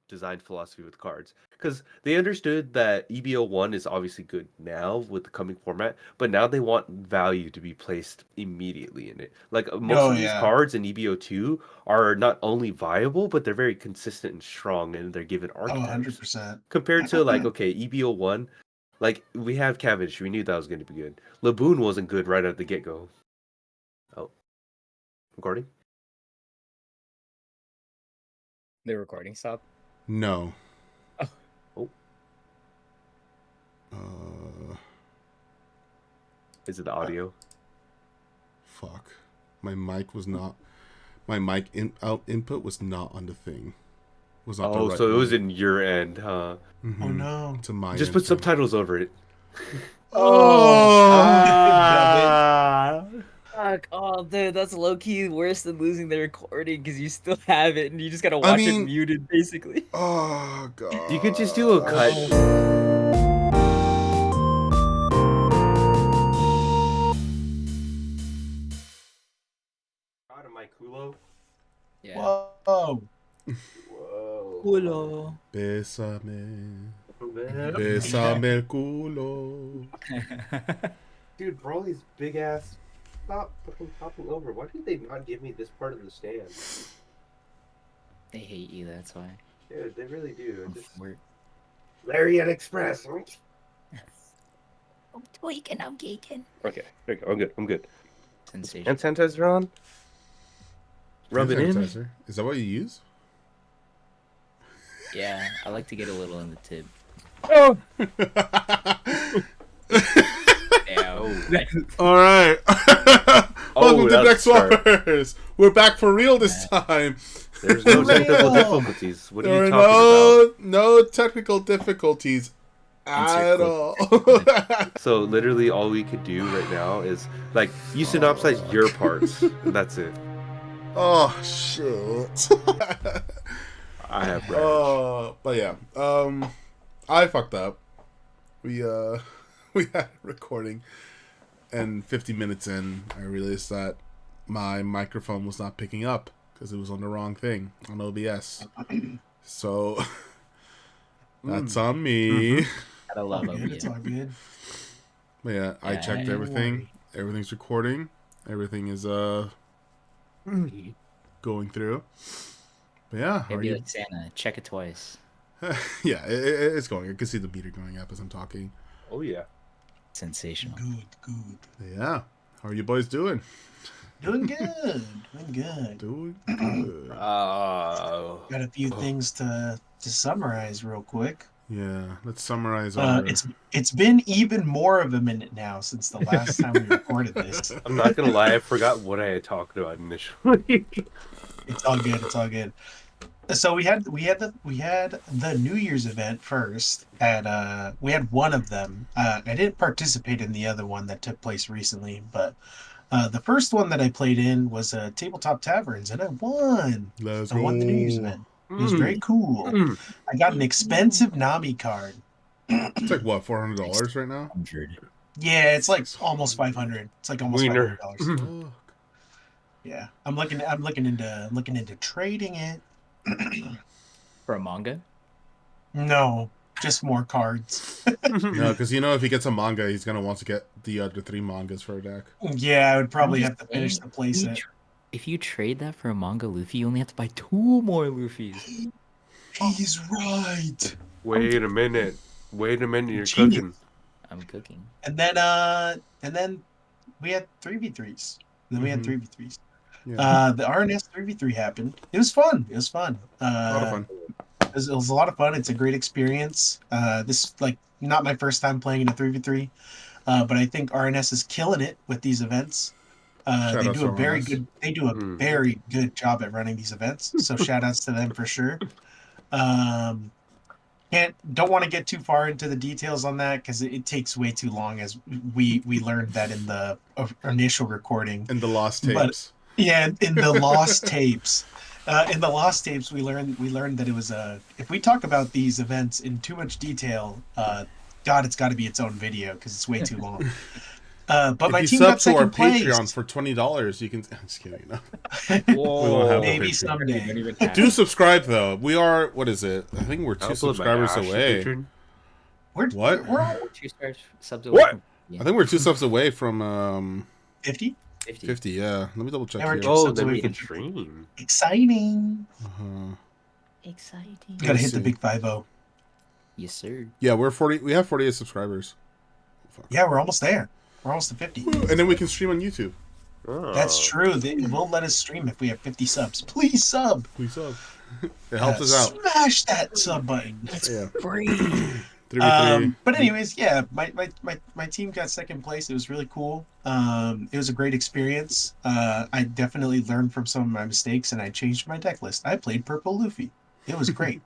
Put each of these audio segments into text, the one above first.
design philosophy with cards because they understood that EBO1 is obviously good now with the coming format, but now they want value to be placed immediately in it. Like most Oh of these yeah. cards in EBO2 are not only viable, but they're very consistent and strong in their given Oh, archetypes. 100%. Compared to like, okay, EBO1, like we have Cavendish, we knew that was going to be good. Laboon wasn't good right at the get go. Oh, recording? The recording stopped. No. Oh, Uh, is it the audio? fuck. My mic was not. My mic input was not on the thing. Was not the Oh, right so it was one. in your end, huh? Mm-hmm. Oh no. To my Just end put too. subtitles over it. Oh! Fuck! Oh, dude, that's low key worse than losing the recording because you still have it and you just gotta I watch it mean- muted, basically. Oh god. You could just do a cut. Out of my culo. Yeah. Whoa. Whoa. Culo. Bésame. Bésame el culo. Dude, Broly's big ass. Stop fucking topping over. Why did they not give me this part of the stand? They hate you, that's why. Dude, they really do. Just... We're... Lariat Express. I'm tweaking, I'm geeking. Okay, there you go. I'm good. I'm good. Sensation. Hand sanitizer on. Rub it in. Sanitizer. Is that what you use? Yeah, I like to get a little in the tip. Oh. Damn. All right. Welcome to Deck that's Swabbers. We're back for real this time. There's no technical Real. difficulties. What are There you are talking about? no technical difficulties at all. So literally all we could do right now is like you synopsize your parts and that's it. Oh shit. I have rage. But yeah. I fucked up. We had recording and 50 minutes in I realized that my microphone was not picking up because it was on the wrong thing on OBS. So that's on me. Gotta love All good. It's all good. But yeah, I checked don't everything. worry. Everything's recording. Everything is going through. But yeah, how are Maybe you? like Santa, check it twice. Yeah, it's going. I can see the meter going up as I'm talking. Oh yeah. Sensational. Good. Yeah, how are you boys doing? Doing good. Doing good. Doing good. Got a few things to summarize real quick. Yeah, let's summarize our. It's been even more of a minute now since the last time we recorded this. I'm not gonna lie, I forgot what I had talked about initially. It's all good. It's all good. So we had the New Year's event first. We had one of them. I didn't participate in the other one that took place recently, but the first one that I played in was Tabletop Taverns, and I won. Let's I won the New Year's go. event. It was very cool. I got an expensive Nami card. It's like what, $400 right now? 100. Yeah, it's like almost 500. It's like almost Wiener. $500. Fuck. Yeah, I'm looking into trading it. For a manga? No, just more cards. No, because if he gets a manga, he's gonna want to get the other 3 mangas for a deck. Yeah, I would probably I'm have just to finish saying, the playset. If you trade that for a manga Luffy, you only have to buy 2 more Luffys. He's right. Wait a minute, you're Genius. cooking. I'm cooking. And then we had 3v3s. Then we had 3v3s. Yeah, The RNS 3v3 happened. It was fun. a lot of fun. It was a lot of fun. It's a great experience. This not my first time playing in a 3v3, but I think RNS is killing it with these events. Shout They outs do a to very RNS. good. They do a very good job at running these events. So shout outs to them for sure. Don't want to get too far into the details on that because it takes way too long, as we learned that in the initial recording. And the lost But- tapes. Yeah, in the lost tapes. In the lost tapes, we learned that it was if we talk about these events in too much detail, God, it's got to be its own video because it's way too long. But If my you team sub got to our second place. Patreon for $20, you can. I'm just kidding. No. Whoa. We won't have a Maybe Patreon. someday. Don't even have Do it. subscribe though. We are. What is it? I think we're I'll 2 upload my subscribers Ashley away. picture. We're all 2 stars subs away What? from I think we're 2 subs away from 50. 50. 50. Yeah. Let me double check Yeah, we're here. two Oh, subs then away we can from- stream. Exciting. Uh-huh. Exciting. Gotta Let's hit the see. big 5-0. Yes, sir. Yeah, we're 40. We have 48 subscribers. Yeah, we're almost there. We're almost to 50. And then we can stream on YouTube. Oh. That's true. They will let us stream if we have 50 subs. Please sub. Please sub. It helps us out. Smash that sub button. Yeah. Free. 3v3. But anyways, yeah, my team got second place. It was really cool. It was a great experience. I definitely learned from some of my mistakes, and I changed my deck list. I played Purple Luffy. It was great.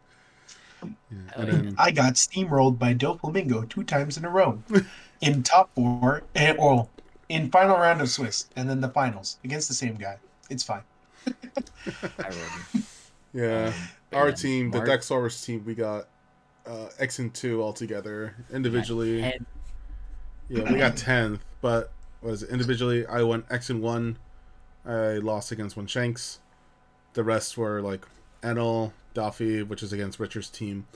Yeah. Oh, And yeah. then I got steamrolled by Doflamingo 2 times in a row in top 4, or in final round of Swiss, and then the finals against the same guy. It's fine. I rolled. yeah, But our yeah, team, the Mark- Deck Swabbers team, we got X and 2 all together. Individually, And yeah, we got 10th. But what is it? Individually, I went X and 1. I lost against one Shanks. The rest were like Enel, Duffy, which is against Richard's team,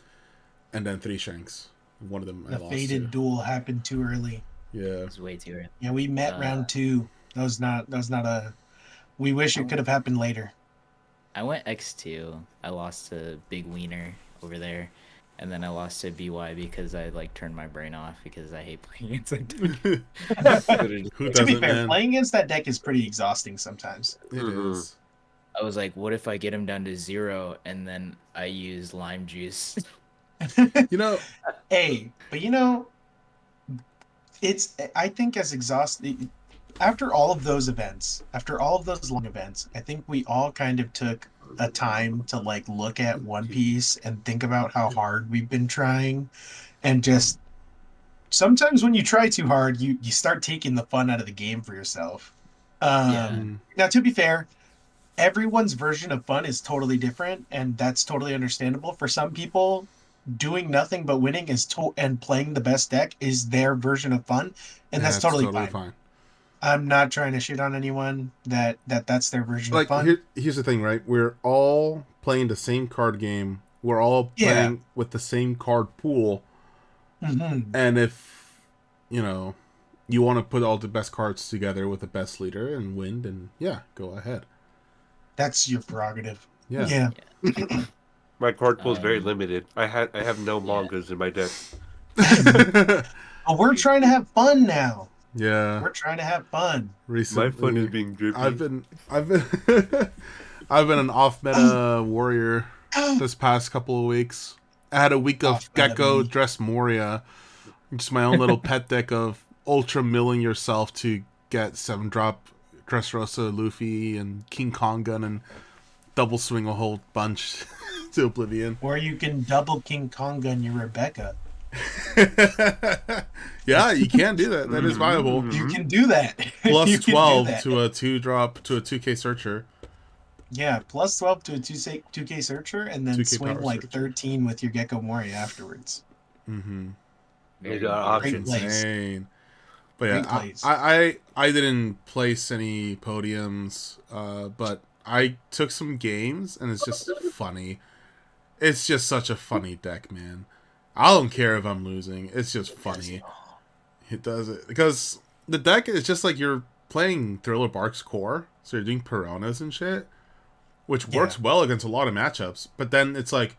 and then 3 Shanks. One of them I The lost fated to. duel happened too early. Yeah. it was way too early. Yeah, we met round 2. That was not a. We wish it could have happened later. I went X2. I lost to Big Wiener over there. And then I lost to BY because I like turned my brain off because I hate playing against that deck. Who To be doesn't, fair, man? playing against that deck is pretty exhausting sometimes. It Mhm. is. I was like, what if I get him down to 0 and then I use lime juice? You know, Hey, but it's I think as exhausting after all of those events, after all of those long events, I think we all kind of took a time to like look at One Piece and think about how hard we've been trying, and just sometimes when you try too hard, you start taking the fun out of the game for yourself. Yeah. Now, to be fair, everyone's version of fun is totally different, and that's totally understandable. For some people, doing nothing but winning and playing the best deck is their version of fun, and that's totally fine. I'm not trying to shit on anyone that's their version Like, of fun. here's the thing, right? We're all playing the same card game. We're all playing with the same card pool. Mhm. And if, you want to put all the best cards together with the best leader and win, then yeah, go ahead. That's your prerogative. Yeah. Yeah. My card pool is very Um, limited. I have no mangas in my deck. But we're trying to have fun now. Yeah. We're trying to have fun. Recently, My fun is being drippy. I've been I've been an off meta warrior this past couple of weeks. I had a week of Off-meta Gecko me. Dress Moria. Just my own little pet deck of ultra milling yourself to get 7-drop Dressrosa Luffy and King Kong Gun and double swing a whole bunch to oblivion. Or you can double King Kong gun your Rebecca. Yeah, you can do that. That is viable. You can do that. Plus You can do 12 that. to a 2-drop to a 2K searcher. Yeah, plus 12 to a 2K searcher, and then 2K swing power like searcher. 13 with your Gecko Moria afterwards. Mm-hmm. You got Great options. place. Insane. But Great yeah, place. I didn't place any podiums, but I took some games, and it's just funny. It's just such a funny deck, man. I don't care if I'm losing. It's just funny. It does it. Because the deck is just like you're playing Thriller Bark's core, so you're doing Piranhas and shit, which works well against a lot of matchups. But then it's like,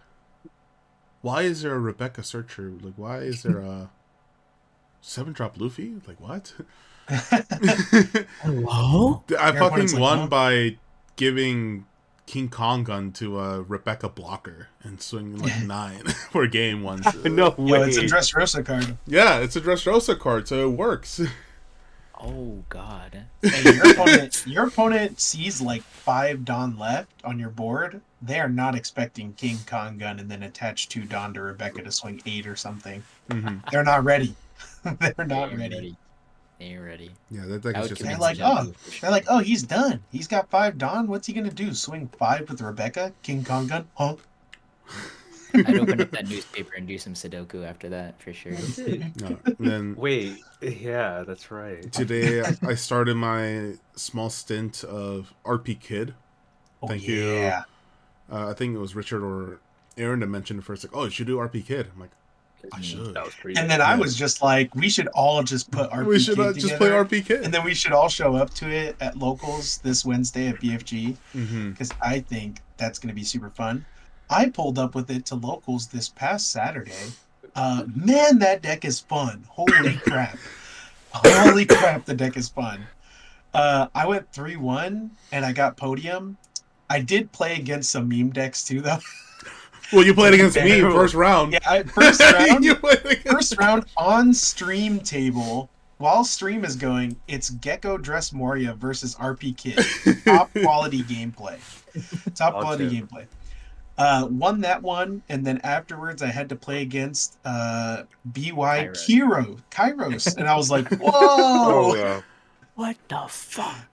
why is there a Rebecca Searcher? Like, why is there a 7-drop Luffy? Like, what? Hello? I Your opponent's fucking like, won huh? by giving King Kong Gun to a Rebecca blocker and swinging like 9 for game once. No Yo, way. it's a Dressrosa card. Yeah, it's a Dressrosa card, so it works. Oh god. Hey, your opponent sees like 5 Dawn left on your board. They are not expecting King Kong Gun and then attach 2 Dawn to Rebecca to swing 8 or something. Mm-hmm. They're not ready. They're They not ain't ready. They ain't ready. Yeah, that deck I is would just They're convince like, them oh, to- they're like, oh, he's done. He's got 5 Dawn. What's he gonna do? Swing 5 with Rebecca? King Kong Gun? Huh? I'd open up that newspaper and do some Sudoku after that for sure. That's it. No. And then Wait, yeah, that's right. today I started my small stint of RP Kid. Oh Thank you. yeah. I think it was Richard or Aaron that mentioned it first, like, oh, you should do RP Kid. I'm like, I should. That was crazy. And then I Yeah. was just like, we should all just put RP We should Kid just play together, RP Kid. and then we should all show up to it at locals this Wednesday at BFG, Mm-hmm. because I think that's going to be super fun. I pulled up with it to locals this past Saturday. Man, that deck is fun. Holy crap. Holy crap, the deck is fun. I went 3-1 and I got podium. I did play against some meme decks too, though. Well, you played against me Terrible. first round. Yeah, first round. You played against First round on stream table, while stream is going, it's Gecko Dress Moria versus RP Kid. Top quality gameplay. Top quality Awesome. gameplay. Won that one, and then afterwards I had to play against BY Kairos. And I was like, whoa! Oh yeah. What the fuck?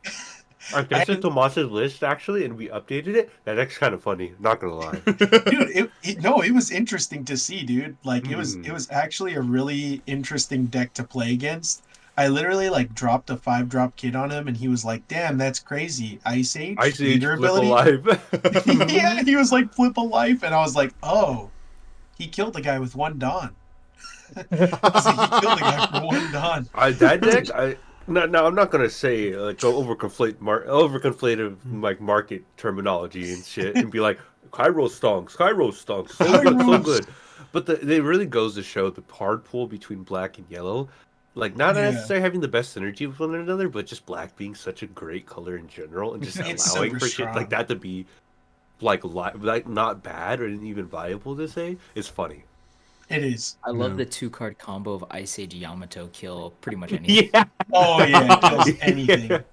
I guess it's Tomas's list actually, and we updated it. That deck's kind of funny. Not gonna lie. Dude, it was interesting to see, dude. Like it was actually a really interesting deck to play against. I literally like dropped a 5-drop kid on him, and he was like, "Damn, that's crazy." Ice Age, Ice Age leader flip ability. alive. Yeah, he was like flip a life, and I was like, "Oh, he killed the guy with one Dawn." I was like, he killed the guy for one Dawn. That deck, no, I'm not gonna say like go overconflated like market terminology and shit, and be like Kairos stonks, so good, so good. But it really goes to show the hard pull between black and yellow, like not Yeah. necessarily having the best synergy with one another, but just black being such a great color in general, and just It's allowing super for shit strong. like that to be like not bad or even viable to say is funny. It is. I love Yeah. the 2-card combo of Ice Age Yamato kill pretty much anything. Yeah. Oh yeah, it does anything.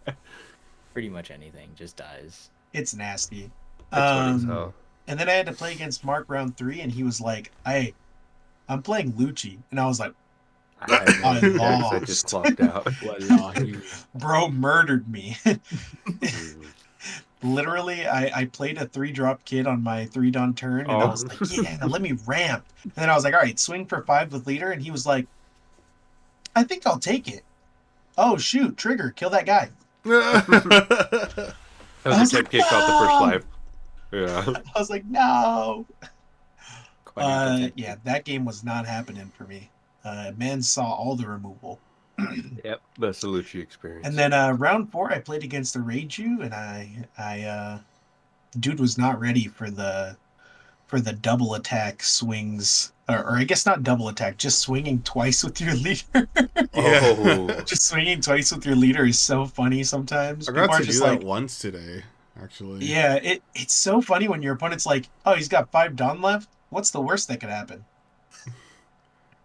Pretty much anything just dies. It's nasty. It's funny as hell. And then I had to play against Mark round 3, and he was like, "Hey, I'm playing Lucci," and I was like, I lost. just clocked out. Wallahi. "Bro murdered me." Mm. Literally, I played a 3-drop kid on my 3-Dawn turn, and I Oh. was like, "Yeah, let me ramp." And then I was like, "All right, swing for 5 with leader," and he was like, "I think I'll take it." Oh shoot! Trigger, kill that guy. That I was was a like, tech kick off the first "No!" life. Yeah. I was like, "No." Quadruple Yeah, that game was not happening for me. Man saw all the removal. Yep. That's the Lucci experience. And then round 4, I played against a Reiju, and I dude was not ready for the double attack swings, or I guess not double attack, just swinging twice with your leader. Oh. Just swinging twice with your leader is so funny sometimes. I People got are to do just that like, once today, actually. yeah, it's so funny when your opponent's like, oh, he's got 5 Dawn left. What's the worst that could happen?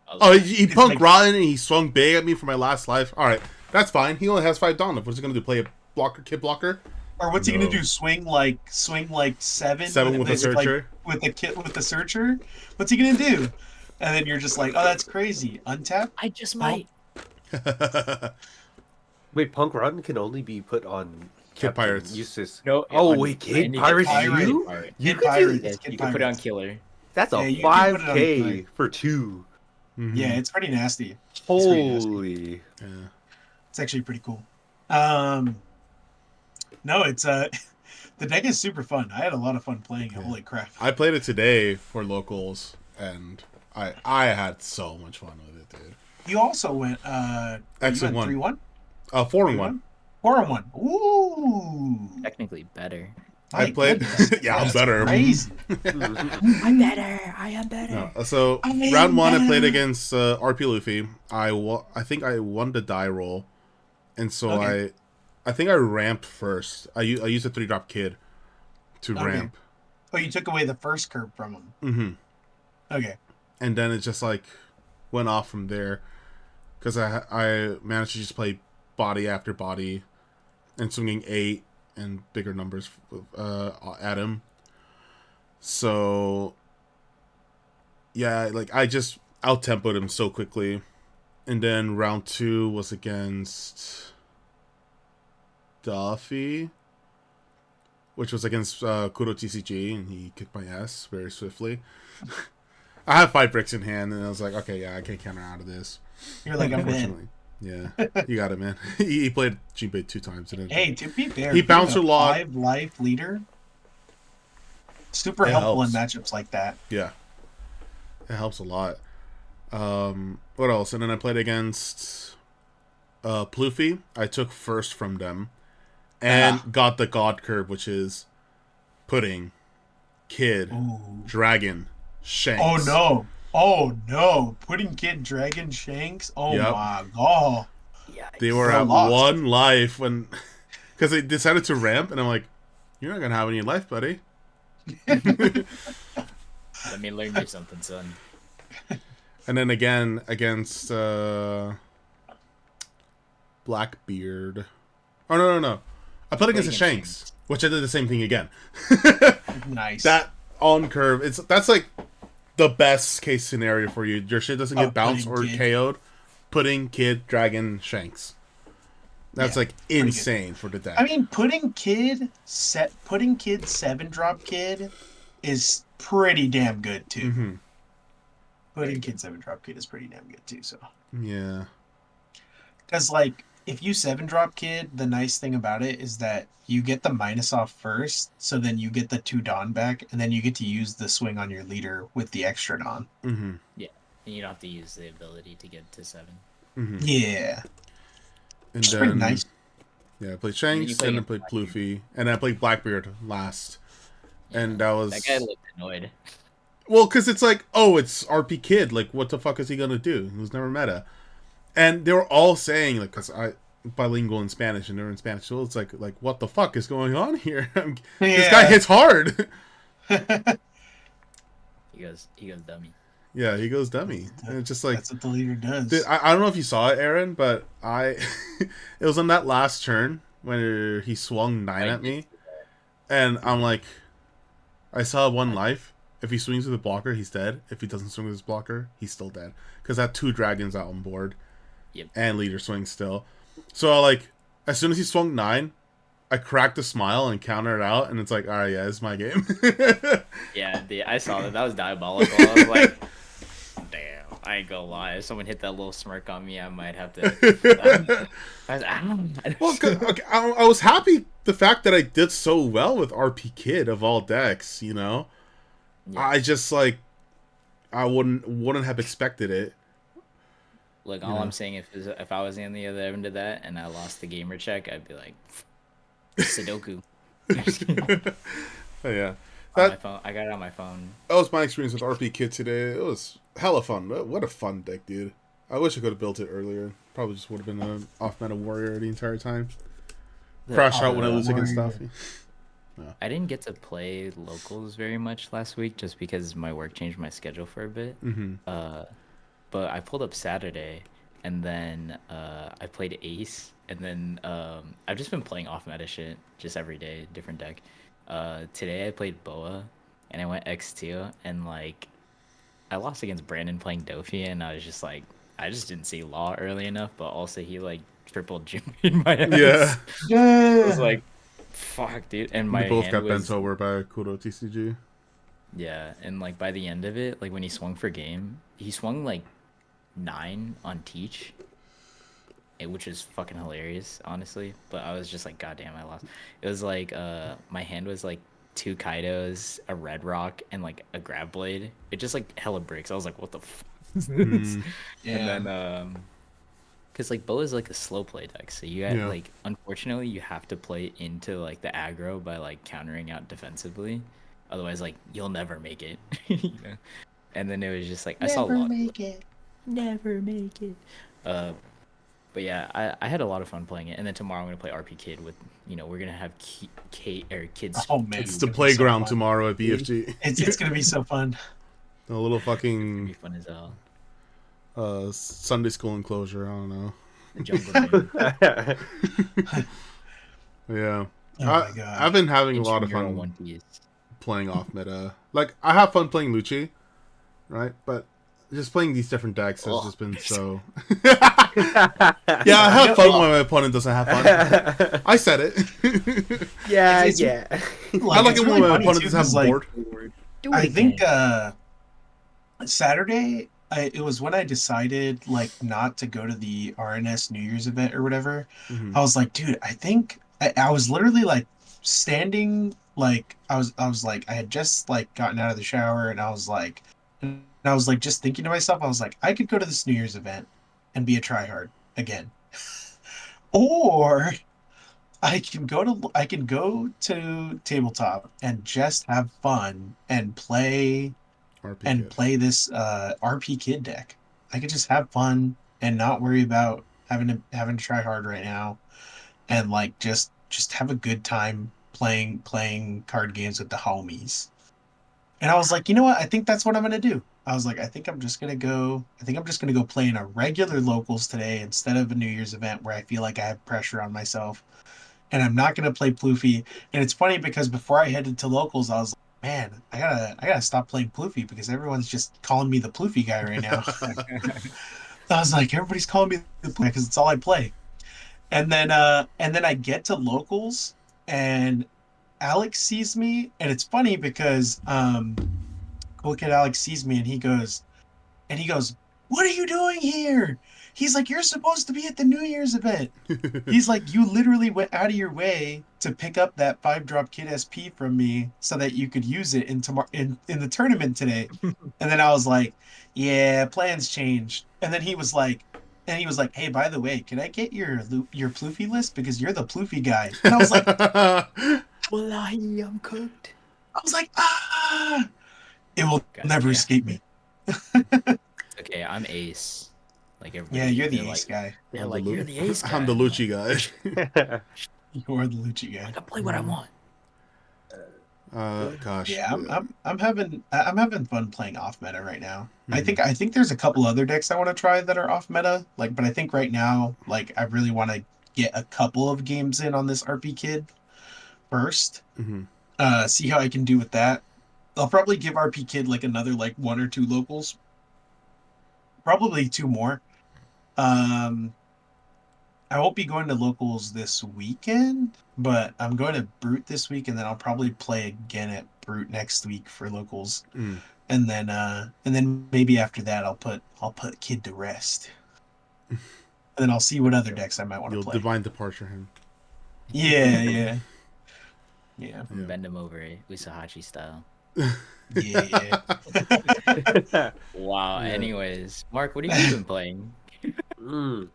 Oh, he It's punked like- rotten and he swung big at me for my last life. All right, that's fine. He only has 5 Dawn left. What's he gonna do? Play a blocker, kid blocker? Or what's he gonna No. do? Swing like 7? 7 with a searcher. With the searcher? What's he gonna do? And then you're just like, oh, that's crazy. Untap? I just might. Wait, Punk Rotten can only be put on Kid Captain Pirates. Useless. No. Oh, on wait, Kid any Pirates Pirate. you? Pirate. You Kid could Pirates. do, Yes, Kid you can put it on Pirates. Killer. that's a Yeah, you can put it on 5K Pirate. for 2. Mhm. Yeah, it's pretty nasty. pretty nasty. Holy. Yeah. It's actually pretty cool. No, it's the deck is super fun. I had a lot of fun playing it. Yeah. Holy crap. I played it today for locals, and I had so much fun with it, dude. You also went Exit 1. 3-1? 4-1. 4-1. Ooh. Technically better. I My played. goodness. Yeah, I'm That's better. Crazy. I'm better. I am better. No, so I am round 1, I better. played against RP Luffy. I think I won the die roll, and so Okay. I think I ramped first. I used a 3-drop kid to Okay. ramp. Oh, you took away the first curve from him. Mm-hmm. Okay. And then it just like went off from there, because I managed to just play body after body, and swinging 8 and bigger numbers at him. So yeah, like I just out tempoed him so quickly. And then round 2 was against Duffy, which was against Kuro TCG, and he kicked my ass very swiftly. I have 5 bricks in hand, and I was like, okay, yeah, I can't counter out of this. You're like, I'm in. Unfortunately. Yeah, you got it, man. he played Jinbei 2 times. And Hey, to be fair, he bounced a lot. 5 life leader. Super It helpful helps. in matchups like that. Yeah, it helps a lot. What else? And then I played against Ploofy. I took first from them, and got the God Curve, which is Pudding, Kid, Ooh. Dragon, Shanks. Oh no! Oh no! Pudding Kid, Dragon, Shanks. Oh Yep. my god! They were They're at lost. 1 life when, because they decided to ramp, and I'm like, you're not gonna have any life, buddy. Let me learn you something, son. And then again against Blackbeard. Oh no! I played against the Shanks, which I did the same thing again. Nice. That on curve, that's like the best case scenario for you. Your shit doesn't get bounced or Pudding Kid. KO'd. Pudding, Kid, Dragon, Shanks. That's like insane for the deck. I mean, Pudding Kid 7-drop Kid is pretty damn good too. Mm-hmm. Pudding Kid 7-drop Kid is pretty damn good too. So, Yeah. because like if you 7-drop Kid, the nice thing about it is that you get the minus off first, so then you get the 2 Dawn back, and then you get to use the swing on your leader with the extra Dawn. Mm-hmm. Yeah, and you don't have to use the ability to get to 7. Mm-hmm. Yeah, And it's pretty nice. Yeah, I played Shanks, play and I played Ploofy, and I played Blackbeard last. And that was... That guy looked annoyed. Well, because it's like, oh, it's RP Kid. Like, what the fuck is he gonna do? He was never meta. And they were all saying, like, because I bilingual in Spanish, and they're in Spanish, so it's like what the fuck is going on here? This guy hits hard. He goes dummy. Yeah, he goes dummy. And it's just like, That's what the leader does. dude, I don't know if you saw it, Aaron, but it was on that last turn when he swung 9 at me, and I'm like, I saw 1 life. If he swings with a blocker, he's dead. If he doesn't swing with his blocker, he's still dead. Because I had 2 dragons out on board. Yep. And leader swings still. So, like, as soon as he swung 9, I cracked a smile and countered it out, and it's like, alright, yeah, it's my game. Yeah, I saw that. That was diabolical. I was like, damn, I ain't gonna lie. If someone hit that little smirk on me, I might have to. I was, Well, okay, I was happy the fact that I did so well with RP Kid of all decks, you know? Yeah. I just, like, I wouldn't have expected it. Look, all I'm saying, if I was in the other end of that and I lost the gamer check, I'd be like, Sudoku. Yeah. On my phone. I got it on my phone. That was my experience with RP Kid today. It was hella fun. What a fun deck, dude. I wish I could have built it earlier. Probably just would have been an off-meta warrior the entire time. Crash out when I lose against stuff. I didn't get to play locals very much last week just because my work changed my schedule for a bit. Mm-hmm. But I pulled up Saturday, and then I played Ace, and then I've just been playing off-meta shit just every day, different deck. Today I played Boa, and I went X2, and like I lost against Brandon playing Dofi, and I was just like, I just didn't see Law early enough, but also he like triple Jimmy in my ass. Yeah. I was like, fuck, dude. And my We both hand got was, bent over by Kudo TCG. yeah, and like by the end of it, like when he swung for game, he swung like 9 on Teach, which is fucking hilarious, honestly. But I was just like, God damn, I lost. It was like, my hand was like 2 Kaidos, a Red Rock, and like a Grab Blade. It just like hella bricks. I was like, what the fuck is this? Yeah. And then, because like Bo is like a slow play deck, so you have like, unfortunately, you have to play into like the aggro by like countering out defensively. Otherwise, like you'll never make it. You know? And then it was just like I saw a lot. Never make it. But yeah, I had a lot of fun playing it. And then tomorrow I'm gonna play RP Kid with, we're gonna have kids. Oh man, It's the playground tomorrow at BFG. It's gonna be so fun. A little It's gonna fucking be fun as hell. Sunday school enclosure. I don't know. The jungle gym. Yeah. Oh my god. I've been having a lot of Intramural fun One Piece. playing off meta. Like, I have fun playing Lucci, right? But just playing these different decks has just been so... Yeah, I have fun when my opponent doesn't have fun. I said it. Yeah, It's- yeah. I like it's it really when my funny, opponent too, doesn't have 'cause, a like, board. Do it I again. think Saturday, it was when I decided like not to go to the RNS New Year's event or whatever. Hmm. I was like, dude, I think I was literally like standing like I was like I had just like gotten out of the shower and I was like just thinking to myself, I was like, I could go to this New Year's event and be a tryhard again. Or I can go to tabletop and just have fun RP and kit. play this RP Kid deck. I could just have fun and not worry about having to try hard right now, and like just have a good time playing card games with the homies. And I was like, you know what? I think that's what I'm gonna do. I was like, I think I'm just gonna go play in a regular locals today instead of a New Year's event where I feel like I have pressure on myself. And I'm not gonna play Ploofy. And it's funny because before I headed to locals, I was like, man, I gotta stop playing Ploofy because everyone's just calling me the Ploofy guy right now. I was like, everybody's calling me the Ploofy because it's all I play. And then I get to locals and Alex sees me, and it's funny because cool kid Alex sees me and he goes, "What are you doing here?" He's like, "You're supposed to be at the New Year's event." He's like, "You literally went out of your way to pick up that 5-drop Kid SP from me so that you could use it in the tournament today." And then I was like, "Yeah, plans changed." And he was like, "Hey, by the way, can I get your Ploofy list because you're the Ploofy guy?" And Wallahi, I'm cooked. I was like, ah, it will never Yeah. escape me. Okay, I'm Ace. Like Yeah, everybody, you're they're the ace like, guy. they're like, you're the Ace guy. I'm the I'm like, Lucci guy. You're the Lucci I guy. can play what I want. Gosh. Yeah, I'm having fun playing off meta right now. I Mhm. think I think there's a couple other decks I want to try that are off meta. Like, but I think right now, like, I really want to get a couple of games in on this RP Kid first. Mhm. See how I can do with that. I'll probably give RP Kid like another like one or two locals, probably two more. Um, I won't be going to locals this weekend, but I'm going to Brute this week, and then I'll probably play again at Brute next week for locals. Mm. And then maybe after that I'll put Kid to rest. And then I'll see what other decks I might want to You'll play. divine departure him. Yeah, yeah. Yeah. Yeah. Bend him over, Usahachi style. Yeah. Wow. Yeah. Anyways, Mark, what have you been playing? Mm.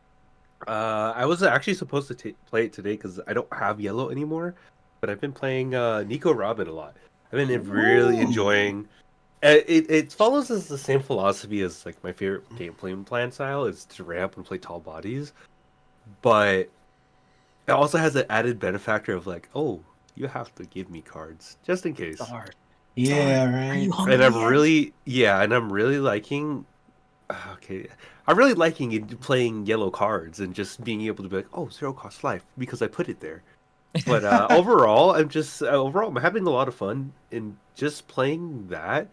I was actually supposed to play it today because I don't have yellow anymore, but I've been playing Nico Robin a lot. I've been really Ooh. enjoying. It follows the same philosophy as like my favorite gameplay plan style is to ramp and play tall bodies, but it also has an added benefactor of like, oh, you have to give me cards just in case. Dark. Yeah, Are you right. And hungry yet? I'm really liking. Okay, I'm really liking playing yellow cards and just being able to be like, oh, zero cost life because I put it there. But overall I'm having a lot of fun in just playing that.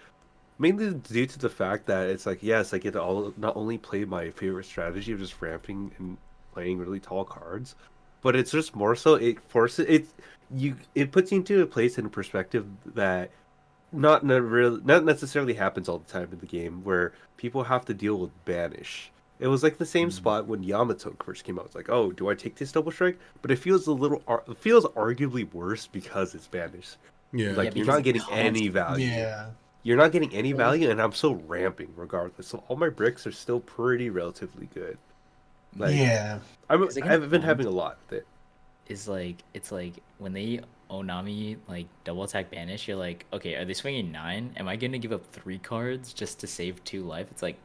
Mainly due to the fact that it's like, yes, I get to not only play my favorite strategy of just ramping and playing really tall cards, but it's just more so it puts you into a place and a perspective that not necessarily happens all the time in the game where people have to deal with banish. It was like the same spot when Yamato first came out. It's like, oh, do I take this double strike? But it feels it feels arguably worse because it's banished. Yeah. Yeah, Like you're because not it getting costs. any value. Yeah. You're not getting any value, and I'm still ramping regardless. So all my bricks are still pretty relatively good. Like Yeah. Because against I've been Bond having a lot with it. is like it's like when they Onami like double attack banish, you're like, okay, are they swinging 9? Am I gonna give up 3 cards just to save 2 life? It's like,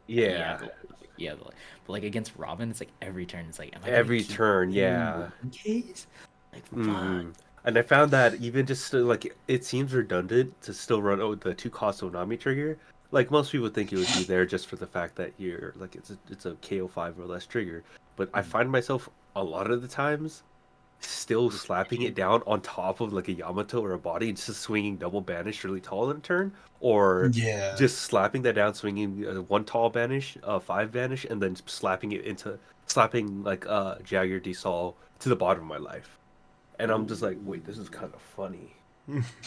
yeah, Yeah, yeah. But like against Robin, it's like every turn, it's like, am I gonna every keep turn, in yeah. one case? Like, fuck. Hmm. And I found that even just like it seems redundant to still run the 2 cost Onami trigger. Like most people think it would be there just for the fact that you're like it's a KO5 or less trigger. But I find myself a lot of the times still slapping it down on top of like a Yamato or a body and just swinging double banish really tall in a turn, or Yeah. just slapping that down, swinging one tall banish, 5 banish, and then slapping like Jagger D Sol to the bottom of my life. And I'm just like, wait, this is kind of funny.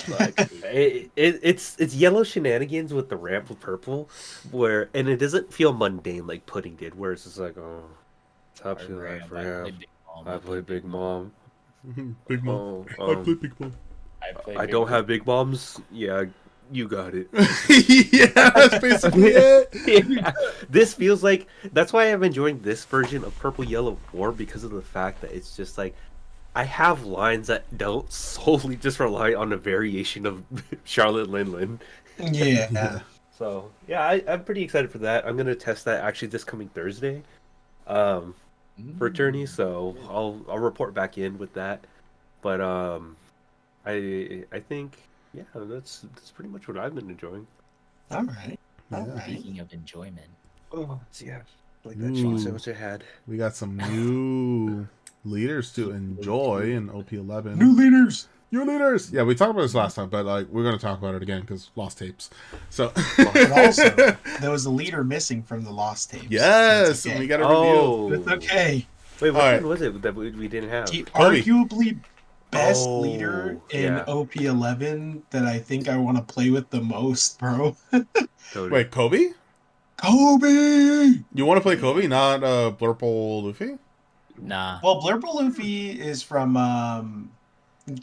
Like it's yellow shenanigans with the ramp with purple, and it doesn't feel mundane like pudding did, where it's just like, oh, top Or two life I ramp. played Big Mom. I play Big Mom. Big Mom. Oh, I play Big Mom. I played I Big don't Mom. have big bombs. Yeah, you got it. Yeah, that's basically it. Yeah. This feels like that's why I'm enjoying this version of Purple Yellow more because of the fact that it's just like I have lines that don't solely just rely on a variation of Charlotte Linlin. Yeah. Yeah. So yeah, I'm pretty excited for that. I'm gonna test that actually this coming Thursday, for Journey. So I'll report back in with that. But I think yeah, that's pretty much what I've been enjoying. All right. All Yeah. right. Speaking of enjoyment, Oh yeah, like Ooh. that cheese sandwich I had. We got some new leaders to enjoy in OP11. New leaders. New leaders. Yeah, we talked about this last time, but like we're gonna talk about it again because lost tapes. So, But also, there was a leader missing from the lost tapes. yes, That's okay. we got to reveal. Oh, That's okay. Wait, what Alright. one was it that we didn't have? The Koby. arguably best Oh, leader in yeah. OP11 that I think I want to play with the most, bro. Cody. Wait, Koby? Koby! You want to play Koby, not Blurple Luffy? nah. Well, Blurple Luffy is from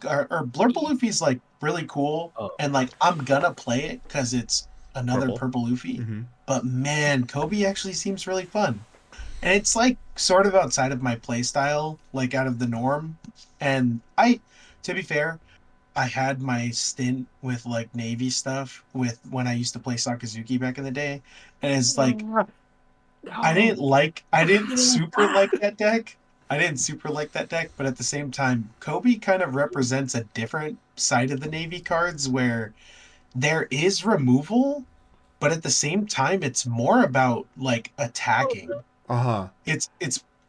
or Blurple Luffy's like really cool, Oh. and like I'm gonna play it because it's another Purple. Purple Luffy. Mm-hmm. But man, Koby actually seems really fun, and it's like sort of outside of my play style, like out of the norm. And to be fair, I had my stint with like Navy stuff with when I used to play Sakazuki back in the day, and it's like I didn't super like that deck. I didn't super like that deck, but at the same time, Kobe kind of represents a different side of the Navy cards where there is removal, but at the same time, it's more about like attacking. Uh-huh. It's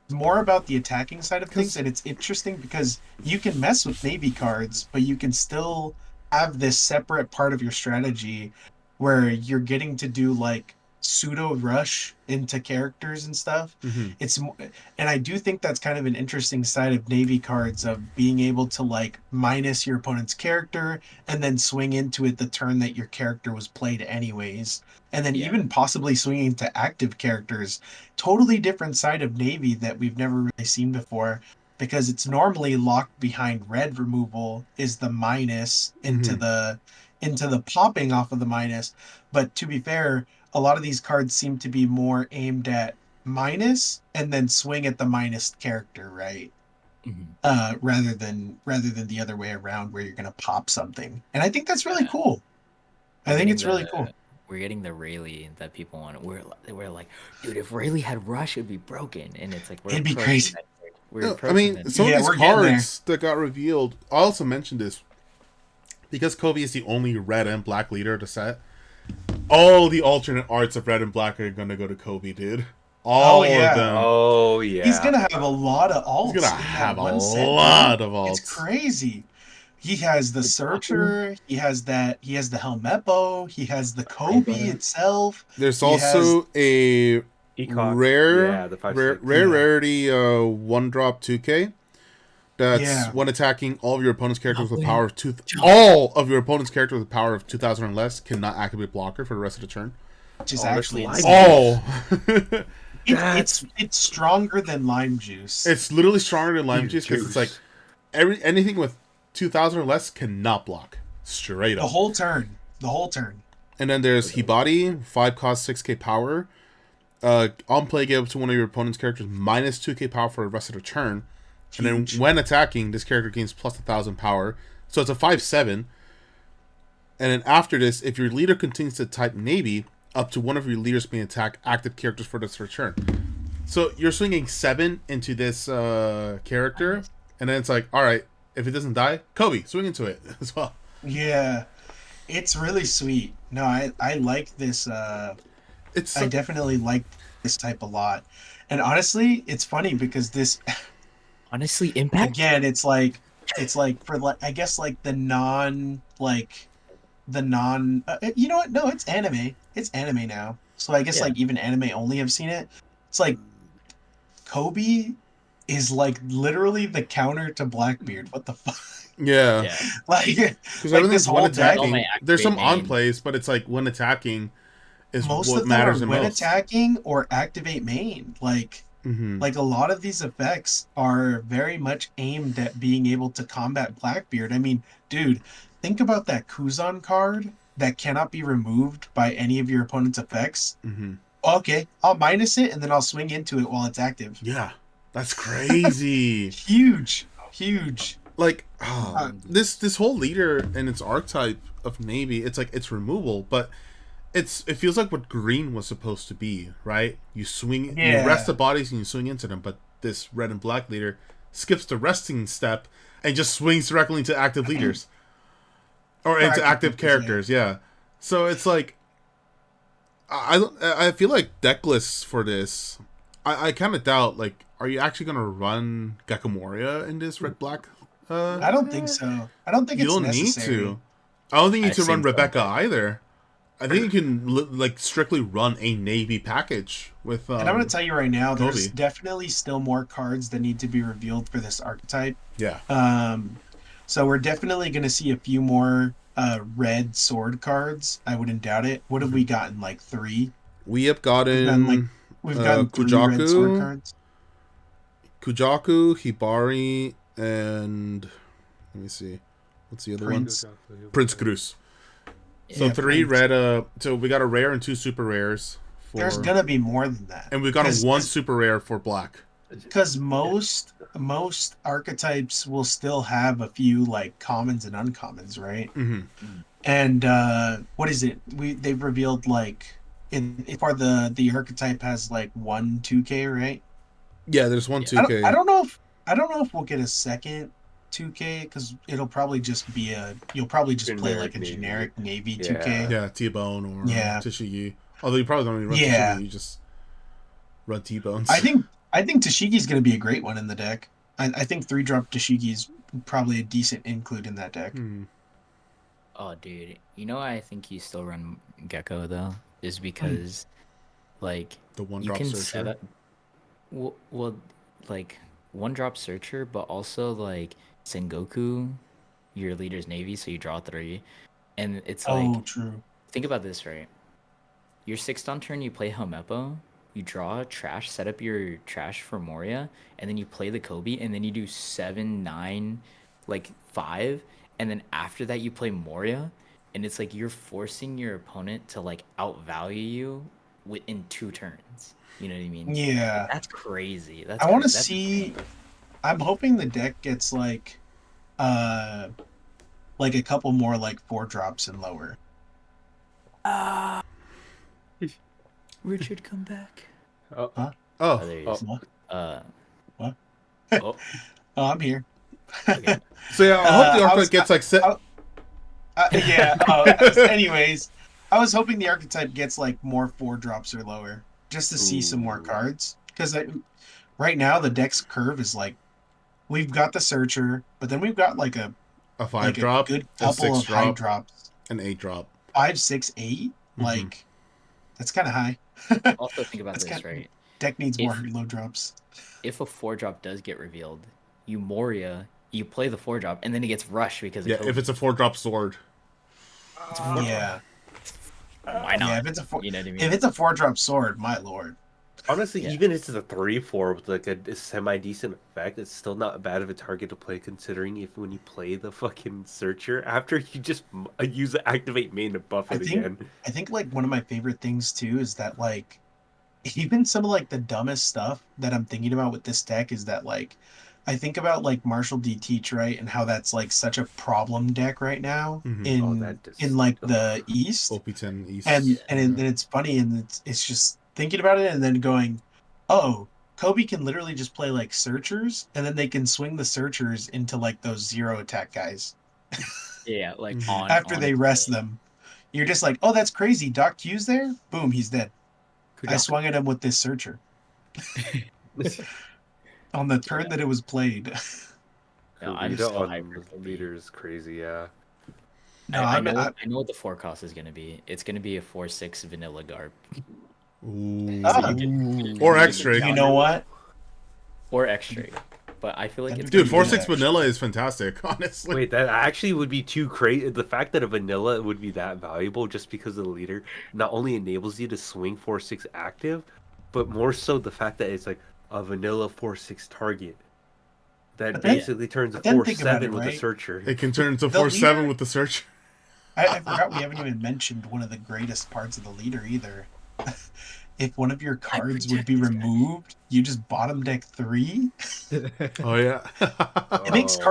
more about the attacking side of things, 'Cause- and it's interesting because you can mess with Navy cards, but you can still have this separate part of your strategy where you're getting to do like pseudo rush into characters and stuff. Mm-hmm. And I do think that's kind of an interesting side of Navy cards of being able to like minus your opponent's character and then swing into it the turn that your character was played anyways, and then Yeah. even possibly swinging to active characters. Totally different side of Navy that we've never really seen before, because it's normally locked behind red removal is the minus into the popping off of the minus. But to be fair, a lot of these cards seem to be more aimed at minus and then swing at the minus character, right? Mhm. Rather than the other way around where you're gonna pop something. And I think that's really cool. I think it's really cool. We're getting the Rayleigh that people want. We're like, dude, if Rayleigh had rush, it'd be broken. And it's like It'd be approaching crazy. that- We're No, I approaching mean, that. some Yeah, of we're these getting cards that got revealed. I also mentioned this because Kobe is the only red and black leader to set. All the alternate arts of red and black are gonna go to Kobe, dude. All yeah. of them. Oh yeah. He's gonna have a lot of alts. He's gonna in that have a one set, lot dude. of alts. It's crazy. He has the Searcher. He has the Helmeppo. He has the Kobe itself. There's He also a Ecock. rare, Yeah, the 5/6. rare Yeah. rarity 1-drop 2K. That's Yeah. when attacking all of your opponent's characters with Jump. power of all of your opponent's characters with power of 2,000 or less cannot activate blocker for the rest of the turn. which is Oh, that's actually lime insane. All. It's stronger than lime juice. It's literally stronger than lime Dude, juice because it's juice. like anything with 2,000 or less cannot block straight the up. whole turn. The whole turn. And then there's Hibari, 5 cost 6k power. On play, give up to one of your opponent's characters minus 2k power for the rest of the turn. And then Huge. when attacking, this character gains plus 1,000 power. So it's a 5/7. And then after this, if your leader continues to type Navy, up to one of your leaders may attack active characters for this turn. So you're swinging 7 into this character, and then it's like, all right, if it doesn't die, Kobe, swing into it as well. Yeah. It's really sweet. No, I like this. It's I definitely like this type a lot. And honestly, it's funny because this Honestly, Impact. again, it's like for like I guess like the non you know what? No, it's anime. It's anime now. So I guess Yeah. like even anime only have seen it. It's like Kobe is like literally the counter to Blackbeard. What the fuck? Yeah. Yeah. Like, Because like this everything's when whole deck, All my attacking. There's some activate on main. plays, but it's like when attacking is most what of them are matters the when most. attacking or activate main. Mm-hmm. Like a lot of these effects are very much aimed at being able to combat Blackbeard. I mean, dude, think about that Kuzan card that cannot be removed by any of your opponent's effects. Mm-hmm. Okay, I'll minus it and then I'll swing into it while it's active. Yeah, that's crazy. Huge, huge. Like Uh, this whole leader and its archetype of Navy, it's like it's removal, but it feels like what green was supposed to be, right? You swing, you rest the Yeah. bodies and you swing into them, but this red and black leader skips the resting step and just swings directly into active leaders or For into active characters. Yeah. So it's like I feel like deck lists for this. I kind of doubt. Like, are you actually gonna run Gecko Moria in this red black? I don't think so. I don't think You it's don't need necessary. to. I don't think you need I've to run seen some. Rebecca either. I think you can like strictly run a navy package with. And I'm going to tell you right now, there's Koby. definitely still more cards that need to be revealed for this archetype. Yeah. So we're definitely going to see a few more red sword cards. I wouldn't doubt it. What have we gotten? Like 3? We have gotten, like, gotten We've gotten 3 red sword cards. Kujaku, Hibari, and let me see. What's the other Prince. one? Prince Cruz. So Yeah, 3 Prince. red. So we got a rare and 2 super rares. There's going to be more than that. And we got a 1 super rare for black. Because most archetypes will still have a few like commons and uncommons, right? Mm-hmm. And what is it? They've revealed like in part the archetype has like 1 2K, right? Yeah, there's 1 2K. I don't know if we'll get a second 2K because it'll probably just be you'll probably just play like a generic Navy 2K. Yeah, T-Bone or Yeah. Tishigi. Although you probably don't even run Yeah. Tishigi, you just run T-Bones. I think Tashigi's going to be a great one in the deck. I think 3-drop Tashigi's probably a decent include in that deck. Oh, dude. You know why I think you still run Gecko, though? Is because, like, the one you drop can searcher. set up... Well, like, one-drop searcher, but also, like, Sengoku, your leader's Navy, so you draw 3. And it's like... True. Think about this, right? Your 6th on turn, you play Helmeppo, you draw trash, set up your trash for Moria, and then you play the Koby, and then you do 7, 9, like 5, and then after that you play Moria, and it's like you're forcing your opponent to like outvalue you in 2 turns. You know what I mean? Yeah. That's crazy. I want to see. I'm hoping the deck gets like a couple more like 4-drops and lower. Richard, come back. Huh? Oh. Oh, there he is. What? Oh, Oh, I'm here. okay. So yeah, I hope the I archetype was- gets like set. Yeah. Anyways, I was hoping the archetype gets like more 4-drops or lower, just to see some more cards. Because right now the deck's curve is like, we've got the searcher, but then we've got like a 5-drop, good a couple of 6-drop, high drops, an 8-drop. 5, 6, 8. Like, that's kind of high. Also think about That's this, kinda- right? Deck needs If- more low drops. If a 4-drop does get revealed, you Moria, you play the 4-drop, and then it gets rushed because of Yeah, Koby. if it's a 4-drop sword. Yeah. Why not? Yeah, if it's a You know what I mean? if it's a 4-drop sword, my lord. Honestly, Yeah. even if it's a 3/4 with like a semi decent effect, it's still not bad of a target to play. Considering if when you play the fucking searcher after you just use the activate main to buff I it think- again. I think like one of my favorite things too is that like even some of like the dumbest stuff that I'm thinking about with this deck is that like I think about like Marshall D Teach, right, and how that's like such a problem deck right now Mhm. in Oh, that just- in like the East. OP10 East. And then it's funny and it's just thinking about it and then going, oh, Koby can literally just play like searchers and then they can swing the searchers into like those 0 attack guys Yeah, like Mhm. on after they its rest way. them. You're just like, oh, that's crazy. Doc Q's there. Boom, he's dead. I Kudoku. swung at him with this searcher on the turn that it was played. No, I'm Rita still on hyper Koby. leader is crazy, yeah. No, I I'm- know. I- I know what the 4 cost is gonna be. It's gonna be a 4/6 vanilla garb. Ooh. Oh. You can- Or you can X-ray. You know what? or X-ray. But I feel like it's Dude, gonna be 4/6 vanilla is fantastic, honestly. Wait, that actually would be too crazy. The fact that a vanilla would be that valuable just because of the leader not only enables you to swing 4/6 active, but more so the fact that it's like a vanilla 4/6 target that But then- basically turns a but then think about 4/7 it, with a right? searcher. It can turn into The 4/7 leader- with the search. I forgot we haven't even mentioned one of the greatest parts of the leader either. If one of your cards would be protect this guy. removed, you just bottom deck 3. Oh yeah. It makes Oh.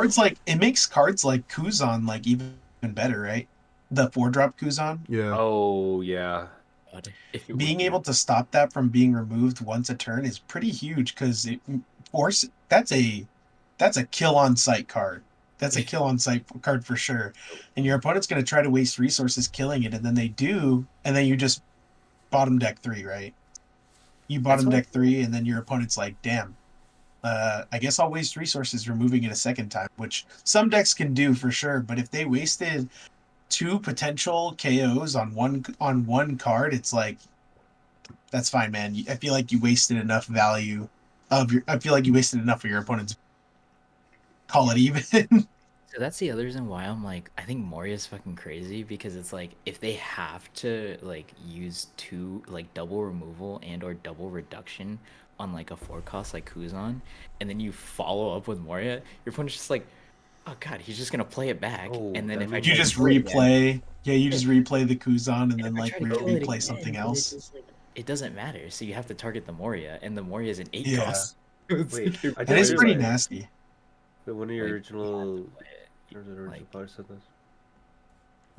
cards like Kuzan like even better, right? The 4-drop Kuzan. Yeah. Oh yeah. God, if it would Being be- able to stop that from being removed once a turn is pretty huge because it force that's a kill on sight card. That's a kill on sight card for sure. And your opponent's going to try to waste resources killing it, and then they do, and then you just bottom deck 3, right? You bottom That's deck 3, and then your opponent's like, damn. I guess I'll waste resources removing it a second time, which some decks can do for sure. But if they wasted 2 potential KOs on one card, it's like, that's fine, man. I feel like you wasted enough value of your. I feel like you wasted enough of your opponent's. Call it even. So that's the other reason why I'm like, I think Moria's fucking crazy because it's like if they have to like use 2 like double removal and or double reduction on like a 4 cost like Kuzan, and then you follow up with Moria, your opponent's just like, oh god, he's just gonna play it back, Oh, and then that if I means you try to just kill it again- replay. Yeah, you just replay the Kuzan and and then if I like try to kill it replay again, something then else. it's just like, it doesn't matter. So you have to target the Moria, and the Moria is an 8 Yeah. cost. Wait, I That is just pretty realized nasty. that one of your Like, original like- players said this.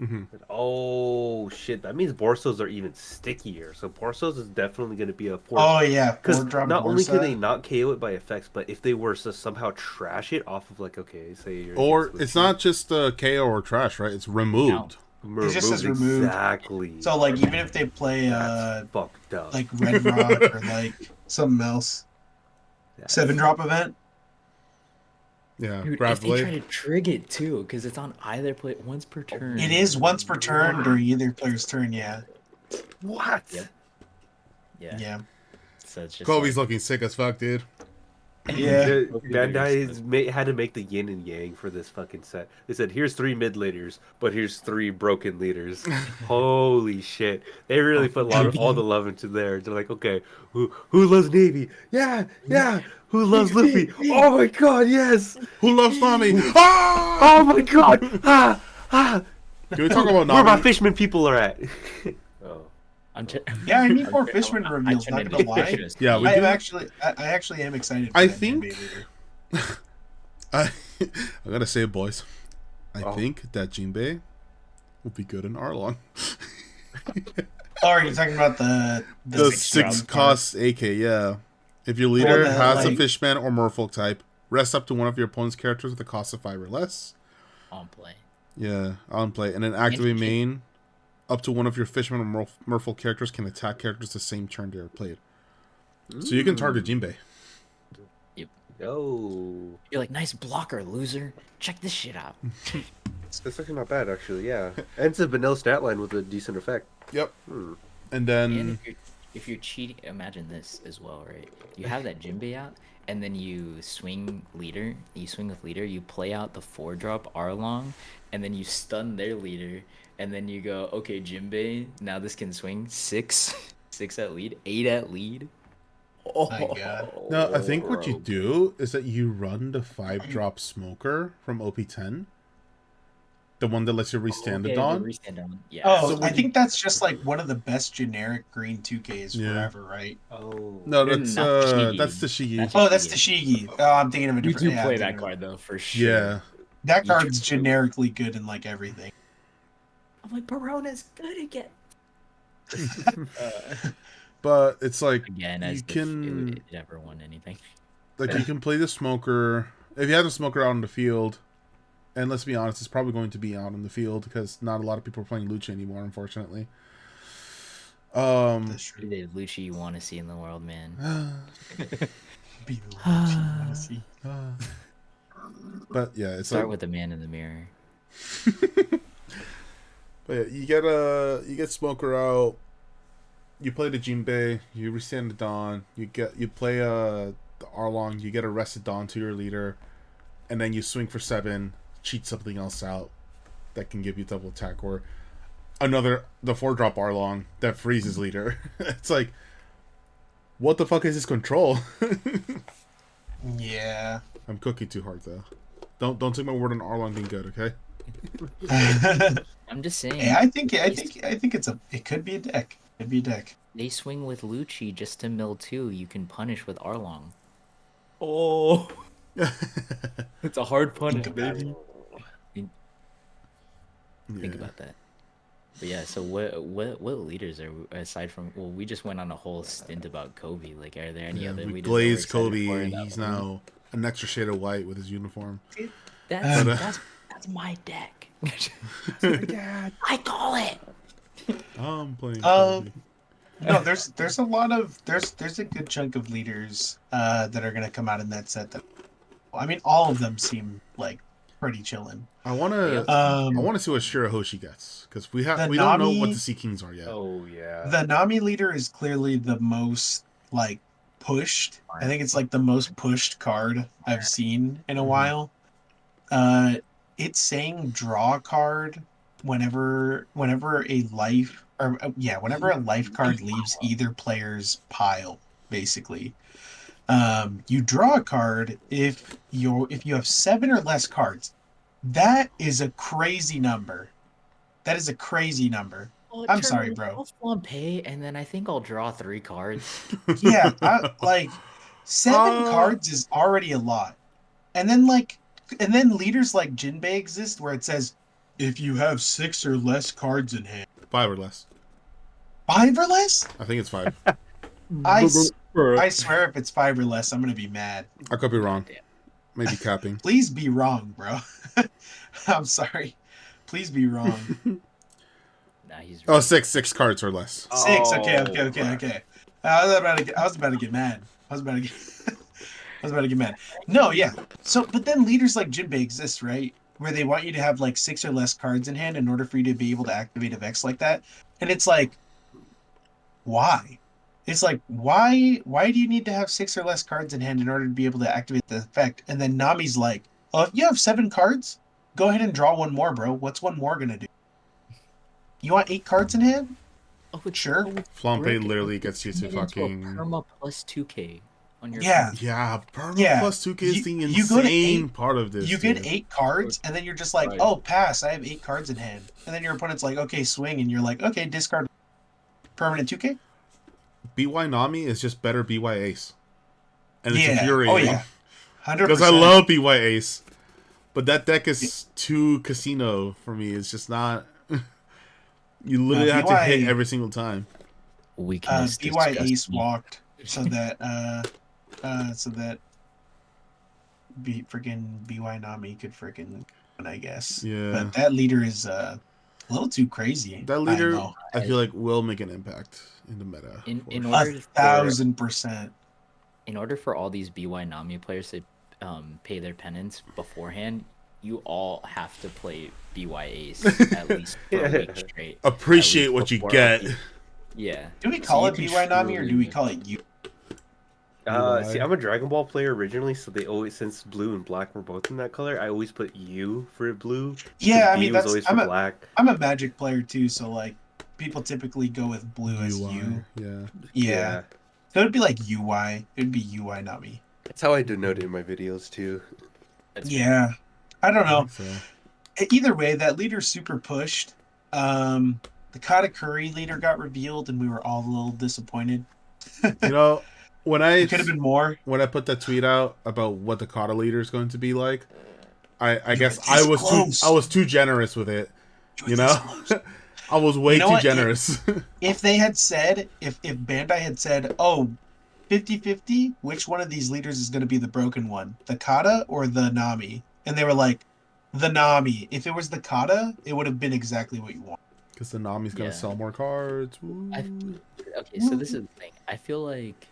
hmm Oh shit! That means Borsos are even stickier. So Borsos is definitely going to be a force. Oh yeah, Because 4-drop not only can they Borsa. not KO it by effects, but if they were to somehow trash it off of like, okay, say you're Or against it's Lucy, not just KO or trash, right? It's removed. It just says removed. Exactly. So like even if they play That's fucked up. like Red Rock or like something else, That's- 7-drop event. Yeah. Dude, Grab if they try blade. to trig it too, because it's on either play once per turn. It is once per turn during either player's turn. Yeah, What? Yep. Yeah. yeah, So it's just Kobe's like, looking sick as fuck, dude. yeah. Bandai had to make the yin and yang for this fucking set. They said, "Here's 3 mid leaders, but here's 3 broken leaders." Holy shit! They really put all the love into there. They're like, "Okay, who loves Navy? Yeah, yeah. Who loves Luffy? Oh my god, yes! Who loves Nami? Ah! Oh my god! Ah, ah. Can we talk about Where my Nami? fishman people are at?" Oh. Yeah, I need more Fishman reveals. Not gonna lie. Yeah, we I do. I actually am excited. For I that think- Jinbei leader. I gotta say it, boys. I Oh. think that Jinbei will be good in Arlong. Oh, are you talking about the The 6 6 cost AK, yeah. If your leader Or the, has a like- fishman or merfolk type, rest up to one of your opponent's characters with a cost of 5 or less. on play. Yeah, on play. And then activate And- main, up to one of your fishman or merfolk characters can attack characters the same turn they are played. So you can target Jinbei. Oh, You're like, nice blocker, loser. Check this shit out. that's actually not bad, actually. Yeah, and it's a vanilla stat line with a decent effect. Yep. Hmm. And And then if you're cheating, imagine this as well, right? You have that Jinbei out, and then you swing leader. You swing with leader. You play out the 4-drop Arlong, and then you stun their leader, and then you go, okay, Jinbei. Now this can swing 6, 6 at lead, 8 at lead. Oh My God. no, I think what you do is that you run the 5-drop smoker from OP10. The one that lets you restand Okay, it the on. restand on. Yeah. Oh, So I would think that's just like one of the best generic green 2Ks Yeah. forever, right? Oh, No, They're that's not Shigi. that's the Shigi. That's- Oh, that's the Shigi. Oh, I'm thinking of a you different. do yeah, play I'm that thinking of- card though, for sure. Yeah. That You card's do. generically good in like everything. I'm like, Barona's good again. But it's like Again, you as if can it ever won anything. like you can play the smoker if you have the smoker out on the field. And let's be honest, it's probably going to be out on the field because not a lot of people are playing Lucha anymore, unfortunately. That's true. The Lucha you want to see in the world, man. Be the one you wanna see. But yeah, it's Start like, with the man in the mirror. but yeah, you get smoker out. You play the Jinbei, you restand the Dawn, you play the Arlong, you get a Rested Dawn to your leader, and then you swing for 7, cheat something else out that can give you double attack, or the 4-drop Arlong that freezes leader. It's like, what the fuck is this control? Yeah. I'm cooking too hard though. Don't take my word on Arlong being good, okay? I'm just saying. Hey, I think it could be a deck. It'd be a deck. They swing with Lucci just to mill 2. You can punish with Arlong. Oh, It's a hard punish, Think about baby. Think about that. But yeah, so what leaders are aside from? Well, we just went on a whole stint about Koby. Like, are there any other we leaders? glazed that we're excited for Koby. that He's one? now an extra shade of white with his uniform. That's my deck. I call it. I'm playing Um, Koby. No, there's a lot of there's a good chunk of leaders that are gonna come out in that set. That, I mean, all of them seem like pretty chillin'. I wanna see what Shirahoshi gets, because we don't know what the Sea Kings are yet. oh yeah. The Nami leader is clearly the most like pushed. I think it's like the most pushed card I've seen in a while. It's saying draw a card whenever a life whenever a life card leaves either player's pile, basically. You draw a card if you have 7 or less cards. That is a crazy number. That is a crazy number. Well, I'm sorry, bro. I'll flampe, and then I think I'll draw 3 cards. Yeah, like 7 cards is already a lot. And then leaders like Jinbei exist where it says if you have 6 or less cards in hand. 5 or less. 5 or less? I think it's 5. I swear if it's 5 or less, I'm gonna be mad. I could be wrong. Maybe capping. Please be wrong, bro. I'm sorry. Please be wrong. Nah, he's Oh, 6 cards or less. 6. Okay. Right. I was about to get mad. I was about to get mad. No, yeah. So, but then leaders like Jinbei exist, right? Where they want you to have like 6 or less cards in hand in order for you to be able to activate a Vex like that. And it's like, why? It's like, why do you need to have 6 or less cards in hand in order to be able to activate the effect? And then Nami's like, oh, if you have 7 cards, go ahead and draw 1 more, bro. What's 1 more gonna do? You want 8 cards in hand? Oh, it's Sure. Flampe literally gets you to Into a fucking... perma plus 2k on your Yeah. Yeah, perma Yeah. plus 2k is the You go to insane 8 part of this. You get dude. 8 cards, and then you're just like, Right. oh, pass, I have 8 cards in hand. And then your opponent's like, okay, swing, and you're like, okay, discard permanent 2k? BY Nami is just better BY Ace. And it's Yeah. infuriating. Oh, yeah. 100%. Because I love BY Ace. But that deck is too casino for me. It's just not... You literally have to hit every single time. weakness. BY disgusts Ace me. walked so that freaking BY Nami could freaking win, I guess. Yeah. But that leader is a little too crazy. That leader, know. I feel like, will make an impact in the meta. In for order sure. 1,000%. In order for all these BY Nami players to pay their penance beforehand, you all have to play BY Ace at least for a week straight. Appreciate At what least you before, get. like, yeah. Do we So call you it can BY Nami or do we truly- call it you? See, I'm a Dragon Ball player originally, so they always, since blue and black were both in that color, I always put U for blue. Yeah, I B mean was always for black. I'm a Magic player too, so like people typically go with blue as UI, U. yeah. Yeah. So it'd be like UI. It'd be UI Nami. That's how I denote it in my videos too. Yeah. I don't know. So, Either way, that leader's super pushed. The Katakuri leader got revealed and we were all a little disappointed. you know, when I It could have been more. when I put that tweet out about what the Kata leader is going to be like, I guess were I this was close. I was too generous with it. were You this know, close. I was way You know too what? generous. If they had said, if Bandai had said, oh, 50-50, which one of these leaders is going to be the broken one? The Kata or the Nami? And they were like, the Nami. If it was the Kata, it would have been exactly what you want. Because the Nami's gonna Yeah. sell more cards. Woo. Okay, so this is the thing. I feel like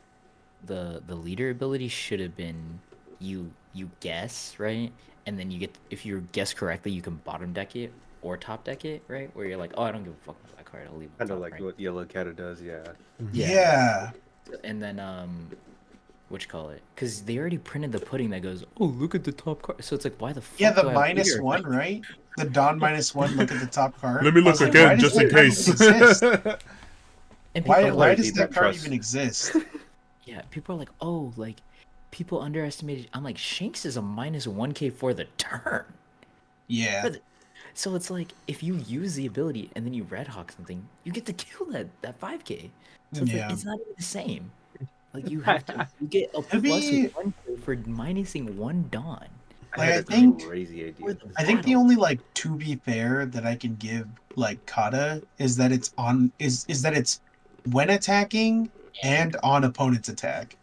the leader ability should have been you guess, right? And then you get, if you guess correctly, you can bottom deck it or top deck it, right? Where you're like, oh, I don't give a fuck about that card. I'll leave it Kind of top, like right? what Yellow Kata does, yeah. Yeah. And then Because they already printed the pudding that goes, oh, look at the top card. So it's like, why the fuck? Yeah, the do I have -1, right? The Dawn -1. Look at the top card. Let me I look was like, again, why does just in that card case. even exist? And Why? people, Why I does need that that card trust. even exist? yeah, people are like, oh, like people underestimated. I'm like, Shanks is a -1K for the turn. Yeah. For the- So it's like if you use the ability and then you Red Hawk something, you get to kill that 5K. So it's like Yeah. it's not even the same. Like you have to you get a To be- +1K for minusing 1 Dawn. I Like, had I a think- crazy idea. For the I think the battle. only like to be fair that I can give like Kata is that it's on is that it's when attacking and on opponent's attack.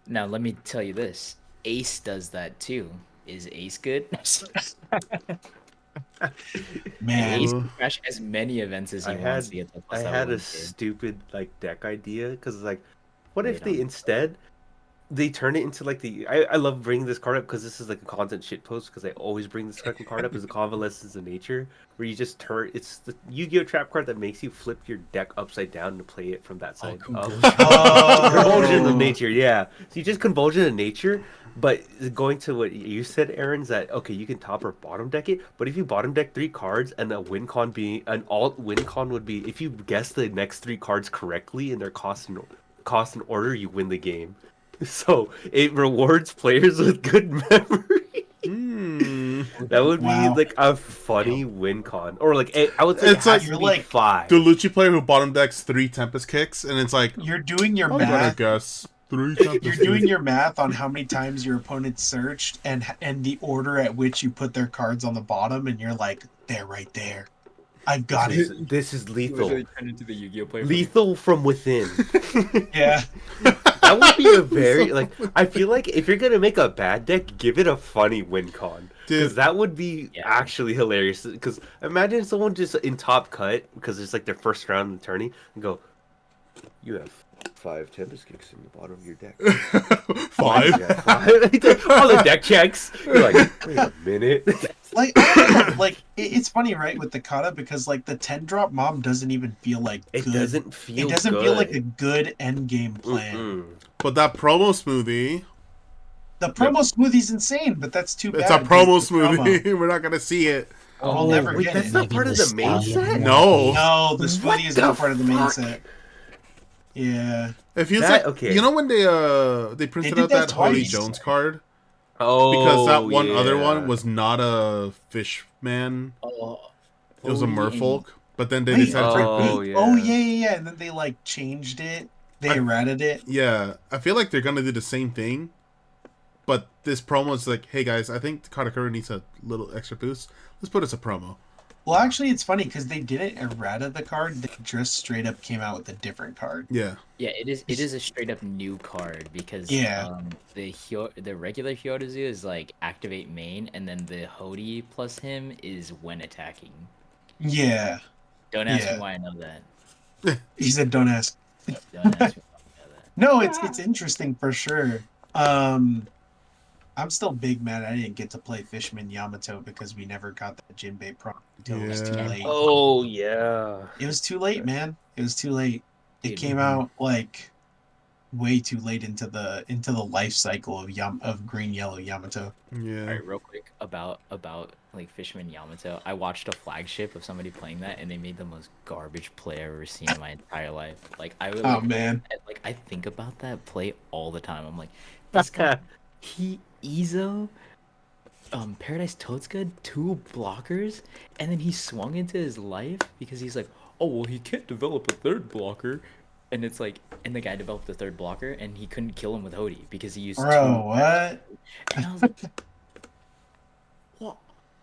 Now let me tell you this: Ace does that too. Is Ace good? Man, Ace can crash as many events as he I wants had to get the I plus had a 1K. stupid like deck idea because like, what if Wait they on. instead they turn it into like I love bringing this card up because this is like a content shit post because I always bring this fucking card up as a convalescence of nature where you just turn it's the Yu-Gi-Oh trap card that makes you flip your deck upside down to play it from that side up. Convulsion of nature, yeah. So you just convulsion of nature, but going to what you said, Aaron, is that okay? You can top or bottom deck it, but if you bottom deck 3 cards and a win con being an alt win con would be if you guess the next 3 cards correctly in their cost and order, you win the game. So it rewards players with good memory. That would be Wow. like a funny win con, or like I would say It's it has like- to You're be like- 5. The Lucci player who bottom decks 3 Tempest kicks, and it's like, you're doing your I'm gonna math. guess 3 Tempest You're doing your math on how many times your opponent searched and the order at which you put their cards on the bottom, and you're like, they're right there. I've got it. This is lethal. Turn into the Yu-Gi-Oh player. Lethal from within. Yeah. That would be a very like. I feel like if you're gonna make a bad deck, give it a funny win con, because Dude. that would be Yeah. actually hilarious. Because imagine someone just in top cut because it's like their first round in the tourney and go, "You have 5 Tempest Kicks in the bottom of your deck." 5. Yeah, 5. All the deck checks. You're like, wait a minute. Like, I don't know, like it's funny, right, with the kata, because like the 10-drop mom doesn't even feel like It good. doesn't feel. It doesn't good. feel like a good end game plan. Mm-mm. But that promo smoothie, The promo smoothie's insane, but that's too bad. it's a 'cause promo it's a promo. smoothie. We're not gonna see it. We'll never wait, get that's it. not part of the main set. No. No, the What smoothie is the not part of the main fuck? set. Yeah. It feels That- like okay. you know when they printed did out that that Harley twice. Jones card Oh, because that one other yeah. one was not a fish man. Oh, It was a Odie and- merfolk. But then they Wait, decided to oh, repeat. yeah. Oh yeah. And then they like changed it. They I- errated it. Yeah, I feel like they're gonna do the same thing. But this promo is like, hey guys, I think Katakura needs a little extra boost. Let's put us a promo. Well, actually, it's funny because they didn't errata the card. They just straight up came out with a different card. Yeah. Yeah, it is a straight up new card because Yeah. The regular Hyodozu is like activate main, and then the Hody plus him is when attacking. Yeah. Don't ask Yeah. me why I know that. He said, "Don't ask." Don't ask me why I know that. No, it's interesting for sure. I'm still big mad I didn't get to play Fishman Yamato because we never got the Jinbei promo until it was too Yeah. late. Oh yeah. It was too late, man. It was too late. It Dude, came out like way too late into the life cycle of green yellow Yamato. Yeah. All right, real quick about like Fishman Yamato. I watched a flagship of somebody playing that, and they made the most garbage play I've ever seen in my entire life. Like I would, Oh man. I think about that play all the time. I'm like, this guy, he Ezo, Paradise Toad's-Good, 2 blockers, and then he swung into his life because he's like, oh well, he can't develop a 3rd blocker, and it's like, and the guy developed the 3rd blocker, and he couldn't kill him with Hody because he used Bro, 2. what? And I was like, what?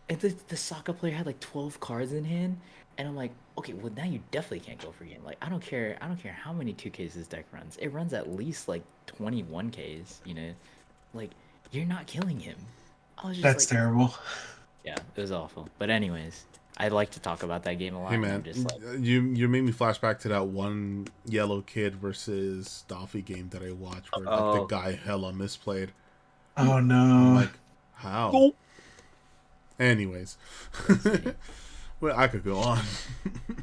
And the Sokka player had like 12 cards in hand, and I'm like, okay, well now you definitely can't go for game. Like I don't care how many 2Ks this deck runs. It runs at least like 21Ks, you know, like you're not killing him. I was just That's like, terrible. yeah, it was awful. But anyways, I like to talk about that game a lot. Hey and man, I'm just like, you made me flash back to that one yellow kid versus Doffy game that I watched where like, the Oh. guy hella misplayed. Oh I'm no. like, how? Nope. Anyways, well, I could go on.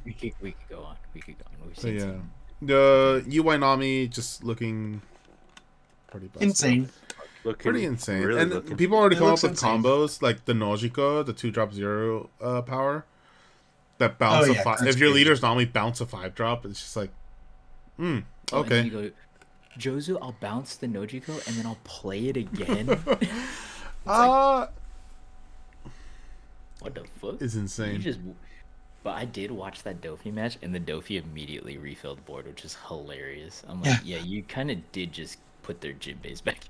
we could go on. We could go on. We've So seen yeah, some- the UI Nami just looking pretty busted. Insane. Pretty insane. Really and looking. people already It come up looks with insane. combos like the Nojiko, the 2-drop 0 power that Oh, bounce a yeah, 5. that's If your crazy. leaders normally bounce a 5-drop, it's just like, Oh, and then okay. you go, Jozu, I'll bounce the Nojiko and then I'll play it again. What the fuck? It's insane. You just. But I did watch that Dofi match, and the Dofi immediately refilled board, which is hilarious. I'm like, yeah, you kind of did just put their gym base back.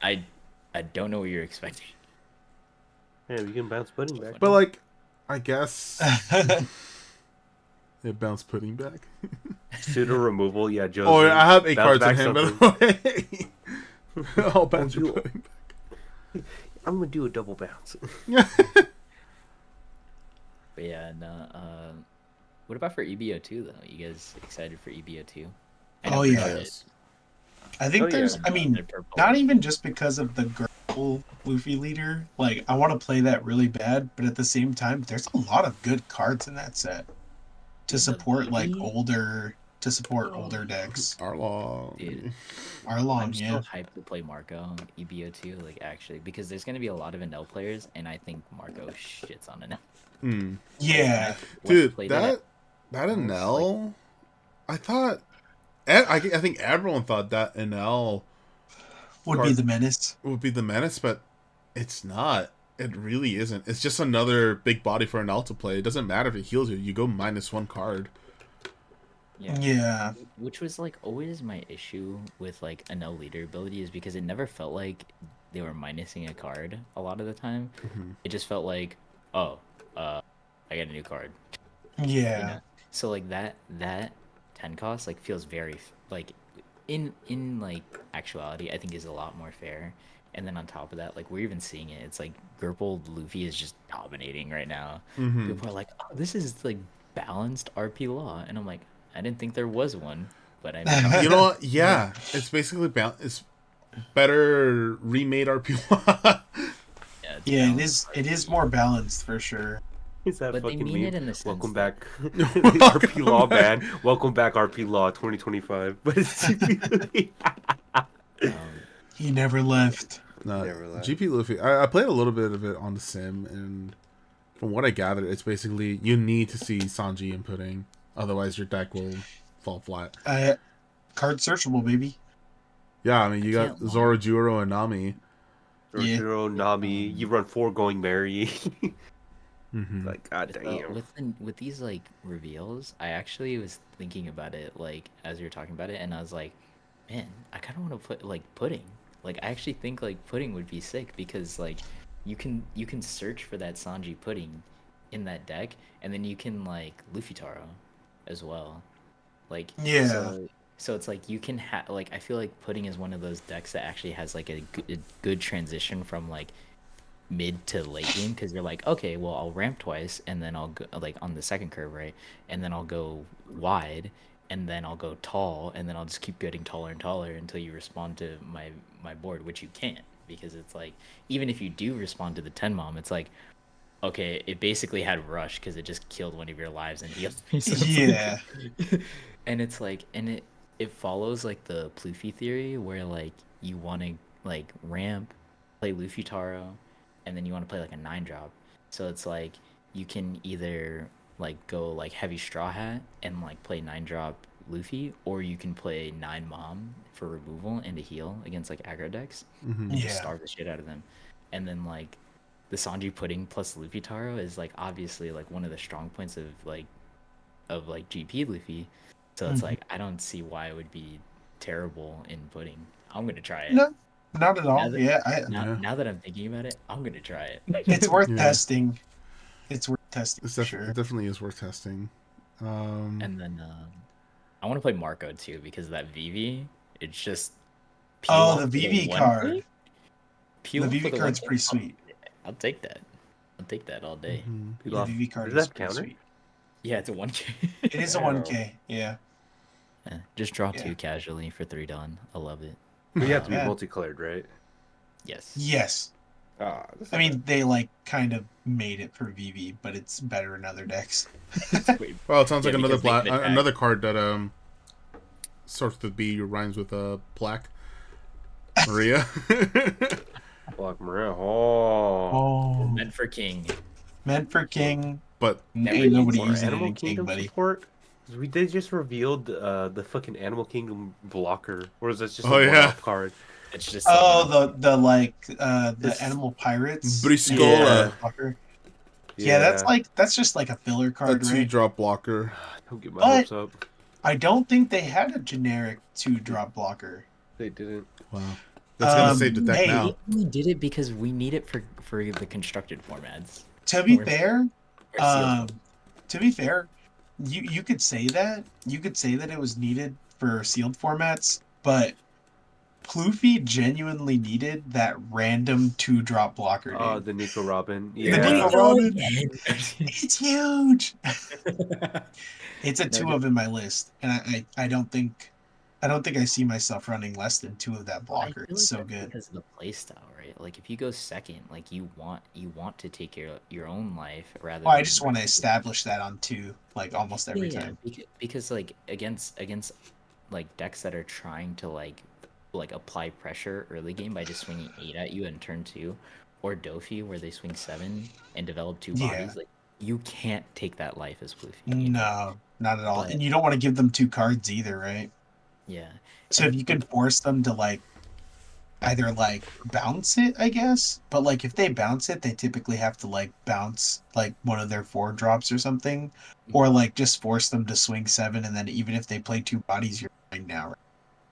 I don't know what you're expecting. Yeah, you can bounce pudding back. But like, I guess it bounced pudding back. Pseudo removal, yeah, Joe. Oh, I have 8 bounce cards in back hand, by something. the way. I'll bounce your you- pudding I'm gonna do a double bounce. back. But yeah, no. What about for EBO2 though? You guys excited for EBO2? Oh, yeah. Yes. I think Oh, yeah. there's, I mean, not even just because of the girl Luffy leader. Like, I want to play that really bad, but at the same time, there's a lot of good cards in that set to support like older decks. Arlong. Dude, Arlong, I'm yeah. still hyped to play Marco EBO2, like actually, because there's gonna be a lot of Enel players, and I think Marco shits on Enel. Yeah. Dude, Played that it. Enel, I thought, I think everyone thought that Enel Would be the menace. would be the menace, but it's not. It really isn't. It's just another big body for Enel to play. It doesn't matter if it heals you. You go -1 card. Yeah. Which was like always my issue with like Enel leader ability, is because it never felt like they were minusing a card a lot of the time. It just felt like, oh, I got a new card. Yeah. You know? So like that 10 cost like feels very like in like actuality I think is a lot more fair. And then on top of that, like we're even seeing it. It's like Gerpel Luffy is just dominating right now. People are like, oh, this is like balanced RP law, and I'm like, I didn't think there was one, but I mean, You know what? Yeah, it's basically it's better remade RP1. Yeah, it is more balanced for sure. Is that But they fucking mean meme? it in the sense Welcome that- back, RP Law ban. Welcome back, RP Law 2025. But it's He never left. No, Never left. GP Luffy. I played a little bit of it on the sim, and from what I gathered, it's basically you need to see Sanji inputting, otherwise your deck will fall flat. Card searchable, baby. Yeah, I mean you got can't lie. Zoro, and Nami. Yeah. Zero, Nami, you run 4 going Mary. Mm-hmm. Like, god damn. with these like reveals, I actually was thinking about it like as you were talking about it, and I was like, man, I kind of want to put like pudding. Like I actually think like pudding would be sick, because like you can search for that Sanji pudding in that deck, and then you can like Luffy Taro as well. Like Yeah. so it's like you can have like, I feel like pudding is one of those decks that actually has like a good transition from like mid to late game, because you're like, okay, well I'll ramp twice, and then I'll go like on the second curve, right, and then I'll go wide, and then I'll go tall, and then I'll just keep getting taller and taller until you respond to my board, which you can't, because it's like, even if you do respond to the 10 mom, it's like, okay, it basically had rush because it just killed one of your lives and healed me. So it's Yeah. like, and it's like, and it follows like the Pluffy theory, where like you want to like ramp, play Luffy Taro, and then you want to play like a 9-drop. So it's like you can either like go like heavy straw hat and like play 9-drop Luffy, or you can play 9 mom for removal and a heal against like aggro decks, and just Yeah. starve the shit out of them. And then like the Sanji pudding plus Luffy Taro is like obviously like one of the strong points of GP Luffy. So it's like, I don't see why it would be terrible in pudding. I'm gonna try it. No, not at all. Now that- Yeah, Now that I'm thinking about it, I'm gonna try it. it's worth Yeah. testing. It's worth testing. It's For sure. it definitely is worth testing. And then I want to play Marco too, because that VV, it's just. Oh, off the for VV one card. hit? Peel The off VV for one card's hit? pretty sweet. I'll take that. I'll take that all day. The Off. VV card Does is that pretty counter? sweet. Yeah, it's a 1K. It is a 1K. Yeah. Yeah, just draw Yeah. 2 casually for 3 done. I love it. But you have to be Yeah. multicolored, right? Yes. Yes. Ah, I mean, they like kind of made it for VV, but it's better in other decks. Well, it sounds Yeah, like another because they can attack. another card that starts with B, rhymes with Black Maria. Black Maria. Oh. Oh, Meant for king. meant for king. But Ain't nobody More using it Animal in king, Kingdom buddy. support. 'Cause they just revealed the fucking Animal Kingdom blocker, or is that just Oh, a yeah. one-off card? It's just Oh, the It's- animal pirates. Briscola. Blocker. Yeah, Yeah, that's just like a filler a card, right? 2-drop blocker. don't get my But hopes up. I don't think they had a generic 2-drop blocker. They didn't. Wow. That's gonna Um, save the deck hey, now. we did it because we need it for the constructed formats. To be Or- fair, or sealed to be fair, you could say that. You could say that it was needed for sealed formats, but Kloofy genuinely needed that random 2-drop blocker, dude. Oh, the Nico Robin. The Yeah. Nico Go Robin. again. It's huge. It's a No, 2 of in my list, and I don't think I see myself running less than 2 of that I blocker. feel It's like so that's good. because of the playstyle, right? Like if you go second, like you want to take your own life rather. Well, I than just want to establish that on 2, like almost every time. because like against like decks that are trying to like apply pressure early game by just swinging 8 at you in turn 2, or Dofi where they swing 7 and develop 2 Yeah. bodies, like you can't take that life as Floofy. No, not at all. But- And you don't want to give them 2 cards either, right? Yeah. So if you can force them to like either like bounce it, I guess. But like if they bounce it, they typically have to like bounce like one of their 4 drops or something, or like just force them to swing 7, and then even if they play 2 bodies, you're fine now, right?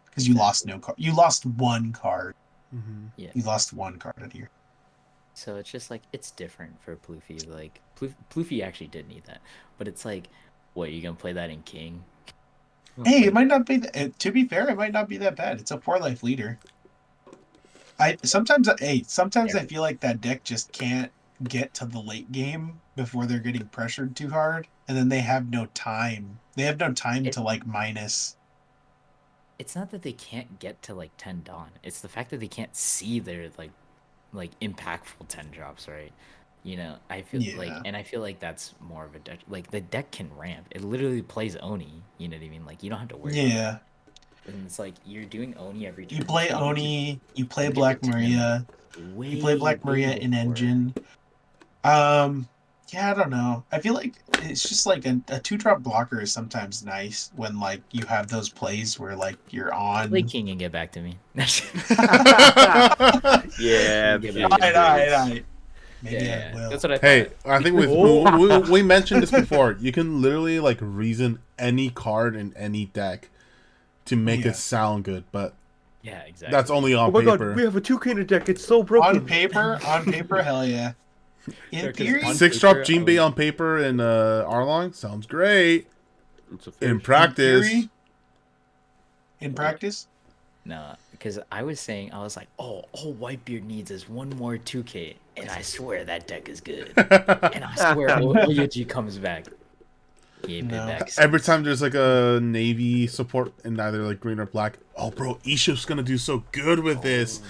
Because you lost no card. You lost 1 card. Mm-hmm. Yeah. You lost 1 card out of your. So it's just like it's different for Ploofy. Like Ploofy actually did need that, but it's like, what, you gonna play that in King? Hey, it might not be. To be fair, it might not be that bad. It's a 4-life leader. Sometimes I feel like that deck just can't get to the late game before they're getting pressured too hard, and then they have no time. They have no time to like minus. It's not that they can't get to like 10 Dawn. It's the fact that they can't see their like impactful 10 drops, right? You know, I feel like that's more of a deck. Like the deck can ramp. It literally plays Oni. You know what I mean? Like you don't have to worry. Yeah. About it. And it's like you're doing Oni every turn. You play so Oni. You play you get Black to 10 Maria. You play Black Maria in before. Engine. Yeah, I don't know. I feel like it's just like a 2-drop blocker is sometimes nice when like you have those plays where like you're on. Play King and get back to me. Yeah. Give please, it- All right. please. Maybe I will. That's what I thought. Hey, I think we mentioned this before. You can literally like reason any card in any deck to make Yeah. it sound good, but Yeah, exactly. that's only on Oh my paper. god, we have a 2 kind of deck. It's so broken. On paper, hell yeah. In Yeah, 'cause theory, on 6-drop paper, Jinbei on paper and Arlong sounds great. It's a In fish. practice, in practice, No, because I was like, oh, all Whitebeard needs is one more 2K, and I swear that deck is good. And I swear Oyoji comes back. Gave No. it back. every time there's like a navy support in either like green or black, oh bro, Isho's gonna do so good with this.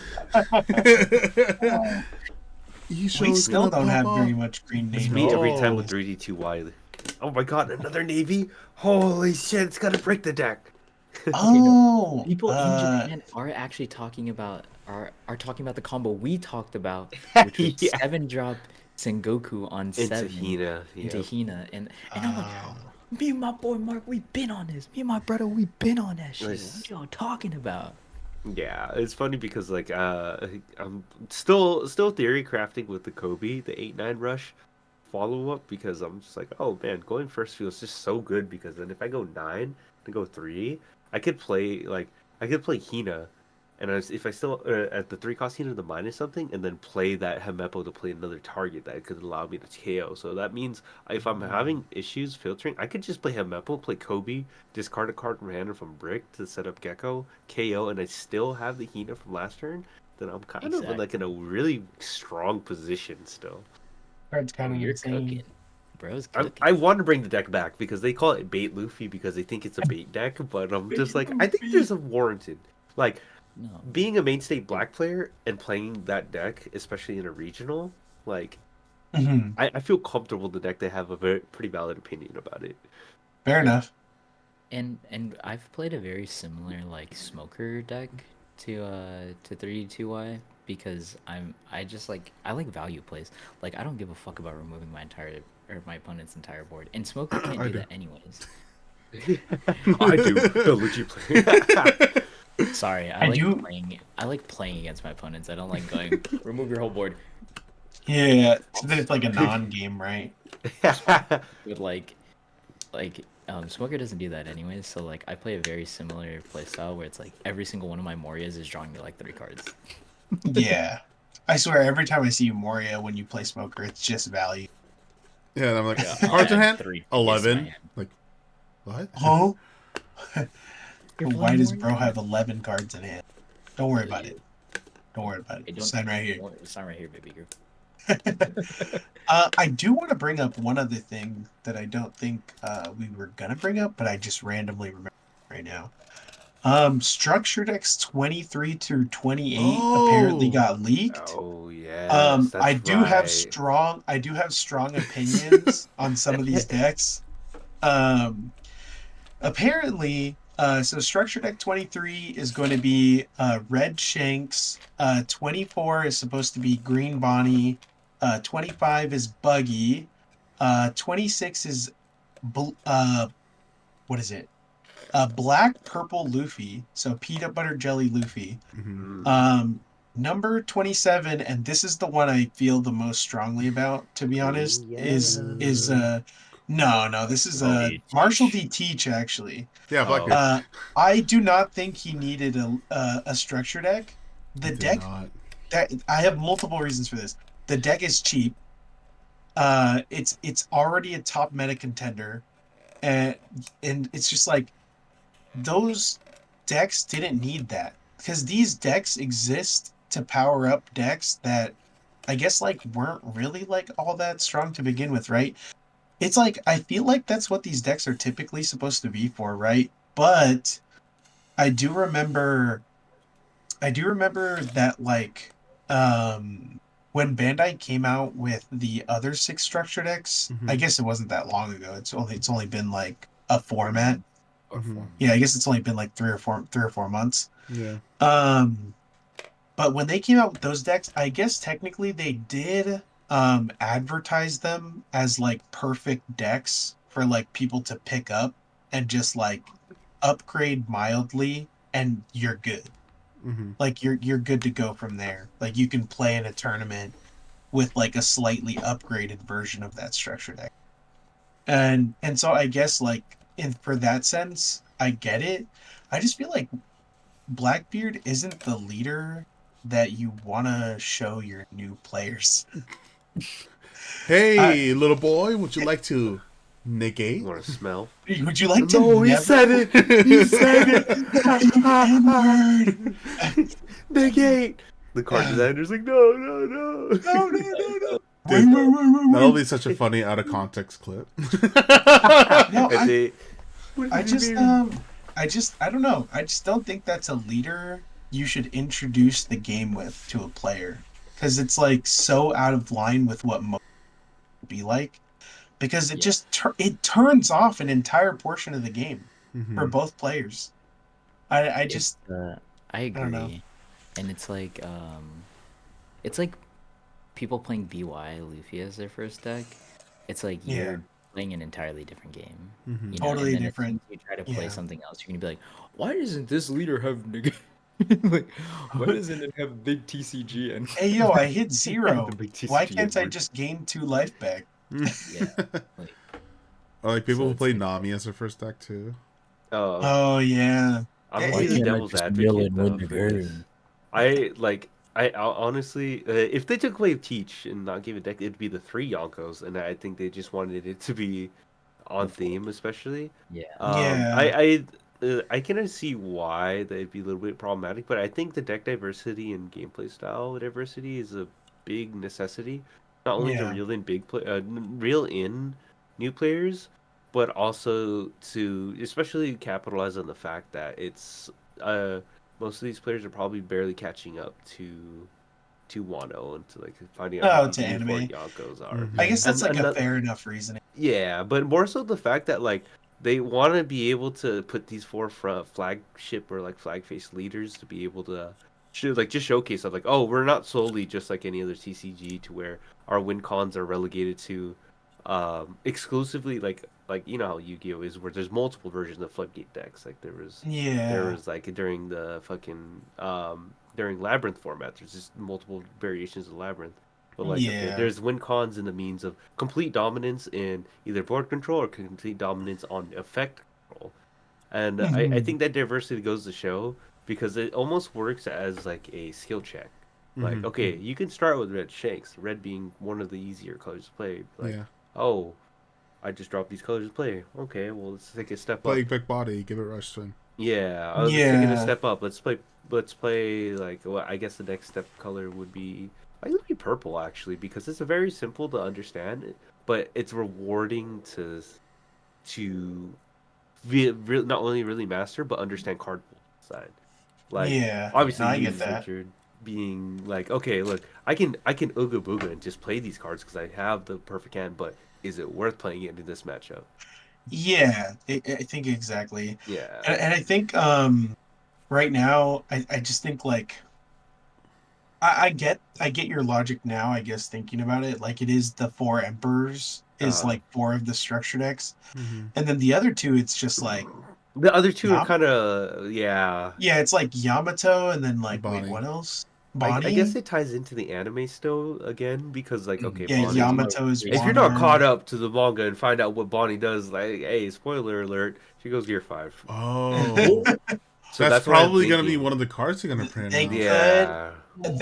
Isho's we still gonna don't have pop very off. much green It's names. me every time No. with 3D2Y. Oh my god, another navy? Holy shit, it's gonna break the deck. Oh, People in Japan are actually talking about the combo we talked about, which was Yeah. 7-drop Sengoku on 7 Into Hina. into Yeah. Hina, and I'm like, oh. me and my boy Mark, we've been on this. Me and my brother, we've been on that shit. Nice. What y'all talking about? Yeah, it's funny because like I'm still theory crafting with the Koby, the 8-9 rush follow up, because I'm just like, oh man, going first feels just so good, because then if I go 9 and go 3, I could play Hina, and if I still at the 3 cost Hina to minus something, and then play that Hemepo to play another target that could allow me to KO. So that means if I'm having issues filtering, I could just play Hemepo, play Koby, discard a card from hand or from Brick to set up Gecko, KO, and I still have the Hina from last turn. Then I'm kind of like in a really strong position still. Card's Oh, kind of you're insane. cooking, bro's cooking. I want to bring the deck back because they call it Bait Luffy because they think it's a bait deck, but I'm just like, I think there's a warranted. Like, No, being a mainstay black player and playing that deck, especially in a regional, like, Mhm. I feel comfortable in the deck. They have a pretty valid opinion about it. Fair enough. And I've played a very similar like smoker deck to 3D2Y because I just like I like value plays. Like I don't give a fuck about removing my entire or my opponent's entire board. And smoker can't I do do. that anyways. I do. The Luigi play. Sorry, I like playing against my opponents. I don't like going remove your whole board. Yeah, so then it's like a non-game, right? But smoker doesn't do that anyways, so like I play a very similar playstyle where it's like every single one of my Morias is drawing me like 3 cards. Yeah. I swear, every time I see you Moria when you play Smoker, it's just value. Yeah, and I'm like, Yeah, I'll cards in add hand? 3 tickets to my 11. hand. Like, what? Huh? You're Why playing does Moria? bro have 11 cards in hand? Don't worry about it. Don't worry about Hey, it. don't- Sign right here. Sign right here, baby girl. I do want to bring up one other thing that I don't think we were gonna bring up, but I just randomly remember right now. Structured X 23 through 28 apparently Oh. got leaked. Oh yes, that's I do have right. strong opinions on some of these decks. Apparently, so Structure Deck 23 is going to be Red Shanks. 24 is supposed to be Green Bonnie. 25 is Buggy. 26 is what is it? Black Purple Luffy. So peanut butter jelly Luffy. Mhm. Mm. Number 27, and this is the one I feel the most strongly about, to be honest, Green is yellow. no, this is Oh, you Marshall teach. D. Teach, actually. Yeah, Oh. Blackbeard. I do not think he needed a structure deck. The Did deck not. that I have multiple reasons for this. The deck is cheap. It's already a top meta contender, and it's just like those decks didn't need that because these decks exist to power up decks that I guess like weren't really like all that strong to begin with, right? It's like I feel like that's what these decks are typically supposed to be for, right? But I do remember that like when Bandai came out with the other 6 structure decks, I Mhm. guess it wasn't that long ago. It's only been like a format. Or Mhm. form. Yeah, I guess it's only been like 3 or 4 months. Yeah. But when they came out with those decks, I guess technically they did advertise them as like perfect decks for like people to pick up and just like upgrade mildly and you're good. Mhm. Like you're good to go from there. Like you can play in a tournament with like a slightly upgraded version of that structure deck. And so I guess like in for that sense, I get it. I just feel like Blackbeard isn't the leader that you want to show your new players. I, Hey, little boy, would you like to You negate? want to smell? would you like to No, he never said it. He said it. N-word? Negate. The card designer's like, no, no, no. No, no, no, no. Dude, Wait. that'll be such a funny out of context clip. No, And they, what I did he just mean? I don't know. I just don't think that's a leader you should introduce the game with to a player because it's like so out of line with what most would be like because it Yeah. just it turns off an entire portion of the game for Mhm. both players. I It's, just I I don't know. agree. And it's like people playing BY Luffy as their first deck. It's like Yeah. you're playing an entirely different game. Mhm. You know, Totally and then different. as soon as you try to play Yeah. something else, you're gonna be like, why doesn't this leader have like why doesn't it have big TCG and Hey yo, I hit 0. The big Why TCG can't I Edward. just gain 2 life back? yeah, like Or like people so who it's play like, Nami as their first deck too. Oh yeah. I'm gonna why be the can't I devil's just mill advocate and win though the for this. game? I honestly, if they took away Teach and not give a deck, it'd be the 3 Yonkos, and I think they just wanted it to be on theme, especially. Yeah. Yeah. I can see why that'd be a little bit problematic, but I think the deck diversity and gameplay style diversity is a big necessity, not only to Yeah. reel in new players, but also to especially capitalize on the fact that it's most of these players are probably barely catching up to Wano and to like finding out who Oh, these to new four anime. Yonkos are. Mhm. I guess that's like And a not, fair enough reasoning. yeah, but more so the fact that like they want to be able to put these four flagship or like flag face leaders to be able to just showcase that like, oh, we're not solely just like any other TCG to where our win cons are relegated to exclusively like you know how Yu-Gi-Oh is where there's multiple versions of floodgate decks. Like there Yeah. was like during the fucking during Labyrinth format, there's just multiple variations of Labyrinth. But like, okay, Yeah. there's win cons in the means of complete dominance in either board control or complete dominance on effect control. And I Mhm. think that diversity goes to show because it almost works as like a skill check. Like, Mm-hmm. okay, you can start with red shanks, red being one of the easier colors to play. Like, Yeah. oh, I just dropped these colors to play. Okay, well, let's take a step up. Play big body, give it rush swing. Yeah, let's take it a Yeah. step up. Let's play like well, I guess the next step color would be I think it'd be purple actually because it's a very simple to understand, but it's rewarding to not only really master but understand card pool side. Like Yeah. No, obviously I you, get that. Richard, being like, okay, look, I can ooga booga and just play these cards because I have the perfect hand, but is it worth playing it in this matchup? Yeah, I think exactly. Yeah. And I think right now I just think like I get your logic now, I guess thinking about it. Like it is the four emperors is Uh like four of the structure decks. Mm-hmm. And then the other two it's just like the other two are Yam kind of yeah. yeah, it's like Yamato and then like wait, Bonnie. what else? I guess Bonnie? it ties into the anime still again because like okay, Yeah, Because it's Bonnie. more Yamato is If you're recent. not caught one. up to the manga and find out what Bonnie does, like hey, spoiler alert, she goes Gear 5. Oh, So that's that's what I'm probably gonna be thinking. one of the cards they're gonna print They out. could Yeah.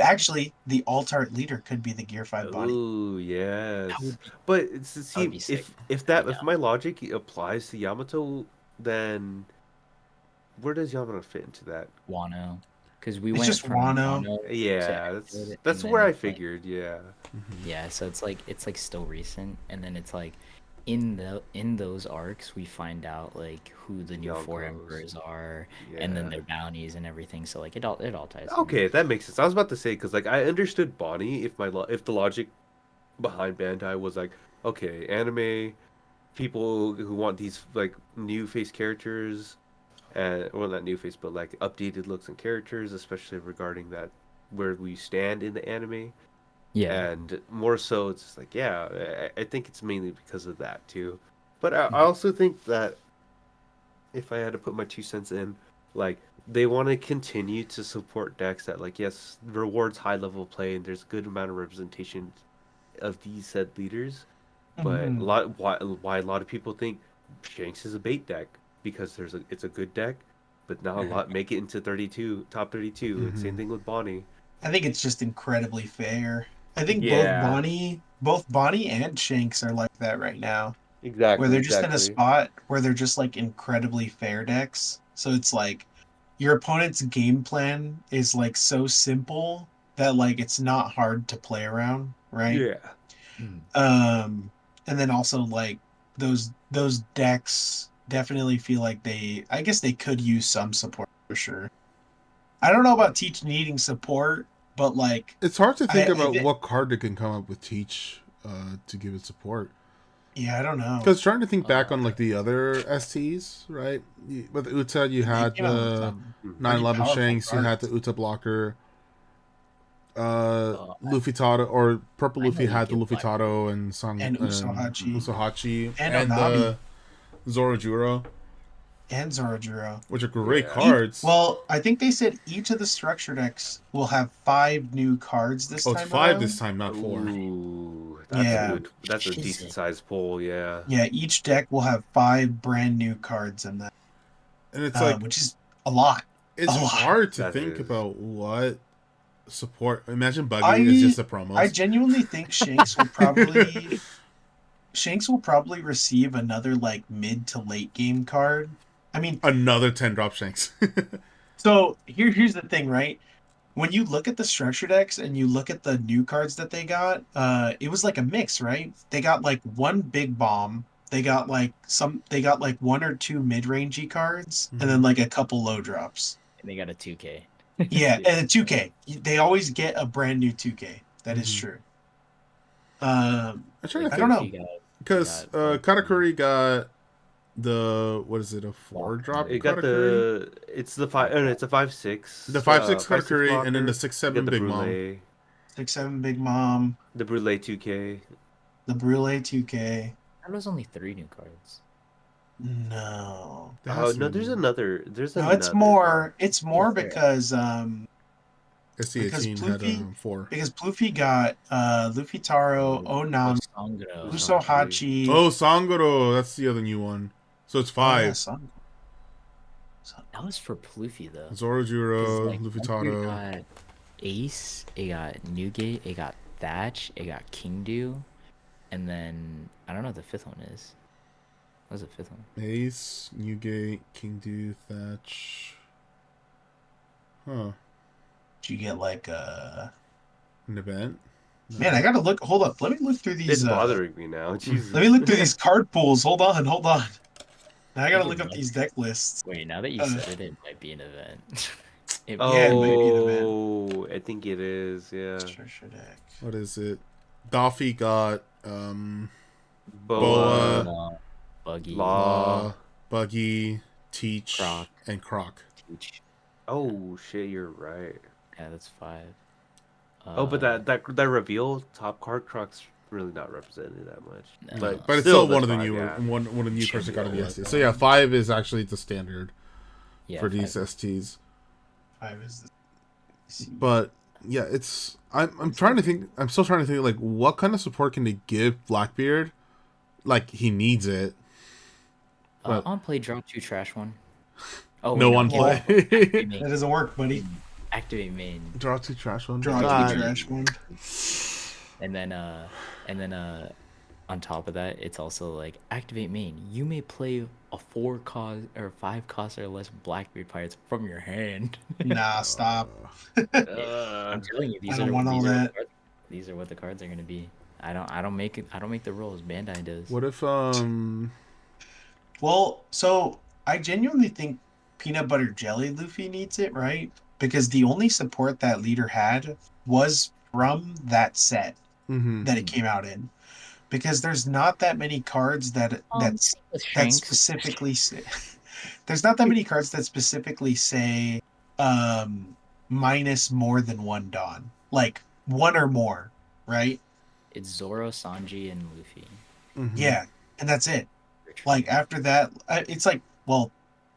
actually the alt art leader could be the Gear 5 Bonnie. Ooh, That yes. would be But that would see be sick. I'd be if down. my logic applies to Yamato, then where does Yamato fit into that? Wano, because we It's went just from Wano. Wano to Yeah, Emerald, that's and then where I it's like figured. Yeah. Mm-hmm. yeah, so it's like still recent, and then it's like in those arcs we find out like who the new four Yonkos. emperors are, and then Yeah. their bounties and everything. So like it all ties in. Okay, that makes sense. I was about to say because like I understood Bonnie if if the logic behind Bandai was like okay, anime people who want these like new face characters and well not new face but like updated looks and characters, especially regarding that where we stand in the anime. Yeah. And more so, it's just like yeah, I think it's mainly because of that too. But I also think that if I had to put my 2 cents in, like they want to continue to support decks that like yes rewards high level play and there's a good amount of representation of these said leaders, but a Mhm. lot why a lot of people think Shanks is a bait deck because it's a good deck, but not a lot make it into 32 top 32 and Mm-hmm. same thing with Bonnie. I think it's just incredibly fair. I think Yeah, Both Bonnie and Shanks are like that right now, where exactly, they're just in a exactly. spot where they're just like incredibly fair decks. So it's like your opponent's game plan is like so simple that like it's not hard to play around, right? Yeah. Mm. Um, and then also like those decks definitely feel like I guess they could use some support for sure. I don't know about Teach needing support, but like It's hard to think I about think what card they can come up with Teach to give it support. yeah, I don't know. Because trying to think back Uh, on like the other STs, right? With Uta, you They had came out with the some Mhm. pretty 911 powerful Shanks, you had the cards. Uta blocker, uh, Luffy Tato, or Purple I know Luffy you had the get Luffy Black. Tato and Sang And and Usohachi Usohachi and and Onabi the Zorojuro, and Zorojuro. which are great Yeah. cards. I think they said each of the structure decks will have 5 new cards this Oh, it's time 5 this around. time, not 4. Ooh, that's a Yeah. Oh good. That's a shit! decent sized pull. Yeah. Yeah, each deck will have 5 brand new cards in that, And it's like which is a lot. A it's lot. hard to That think is. about what support. Imagine Buggy is just I the I promos. genuinely think Shanks will probably receive another like mid to late game card. I mean, Another 10 drop Shanks. so here's the thing, right? When you look at the structure decks and you look at the new cards that they got, it was like a mix, right? They got like one big bomb, they got like one or two mid-rangey cards, and then Mhm. like a couple low drops. And they got a 2K. Yeah, Yeah. and a 2K. They always get a brand new 2K. That is Mhm. true. I'm trying to Like I don't think know. Goofy got they because got Bug. Katakuri got what is it, a 4-drop You got Katakuri? it's the five, and it's a 5/6. The 5/6 5/6 Katakuri, and then the blocker. You got 6/7 the Big Mom. Brule, 6/7 Big Mom, the Brule 2K. the Brule 2K. That was only 3 new cards. No. There Oh has to no, be there's more. another. There's No, another. it's more. one. It's more fair. because SC18 had Ploofy 4. because Ploofy got Luffy Taro, Onam, Sangro. Usohachi. Oh, Sangoro, that's the other new one. So it's 5. Oh, yeah, Son. That was for Ploofy though. 'Cause, Zorojuro, like, Luffy it Taro. got Ace, it got Newgate, it got Thatch, it got Kingdew, and then I don't know what the 5th one is. What was the 5th one? Ace, Newgate, Kingdew, Thatch. Huh. Did you get like An event? No. Man, I gotta look. Hold up. Let me look through It's these. bothering me now. Jesus. Let me look through these card pools. Hold on. Now I gotta think look it up might- these deck lists. Wait, now that you said it might be an event. It Oh, Yeah, it might be an event. I think it is. Yeah. Structure deck. What is it? Doffy got Boa, Boa, Buggy, Law. Buggy, Teach, Croc. and Croc. Teach. Oh shit, you're right. Yeah, that's 5. Oh, but that reveal top card Croc's really not represented that much. No. But it's still that's one of the fine, newer, yeah. one of the new Should cards that be got in the all ST. of So yeah, them. 5 is actually the standard Yeah, for 5. these STs. 5 is the. But yeah, it's I'm trying to think. I'm still trying to think like what kind of support can they give Blackbeard? Like he needs it. But On play, draw 2, trash 1. Oh, no wait, one no, play. activate main. That doesn't work, buddy. Activate main. Draw 2 trash one. Draw God. 2 trash one. And then on top of that, it's also like activate main. You may play a 4 cost or 5 cost or less Blackbeard pirates from your hand. Nah, stop. I'm telling you, I don't want all that. These are what the cards are gonna be. I don't make it. I don't make the rules. Bandai does. What if Well, so I genuinely think Peanut Butter Jelly Luffy needs it, right? Because the only support that leader had was from that set that it came out in. Because there's not that many cards that specifically say there's not that many cards that specifically say minus more than 1 Dawn. Like 1 or more, right? It's Zoro, Sanji, and Luffy. Yeah, and that's it. Like after that, it's like, well,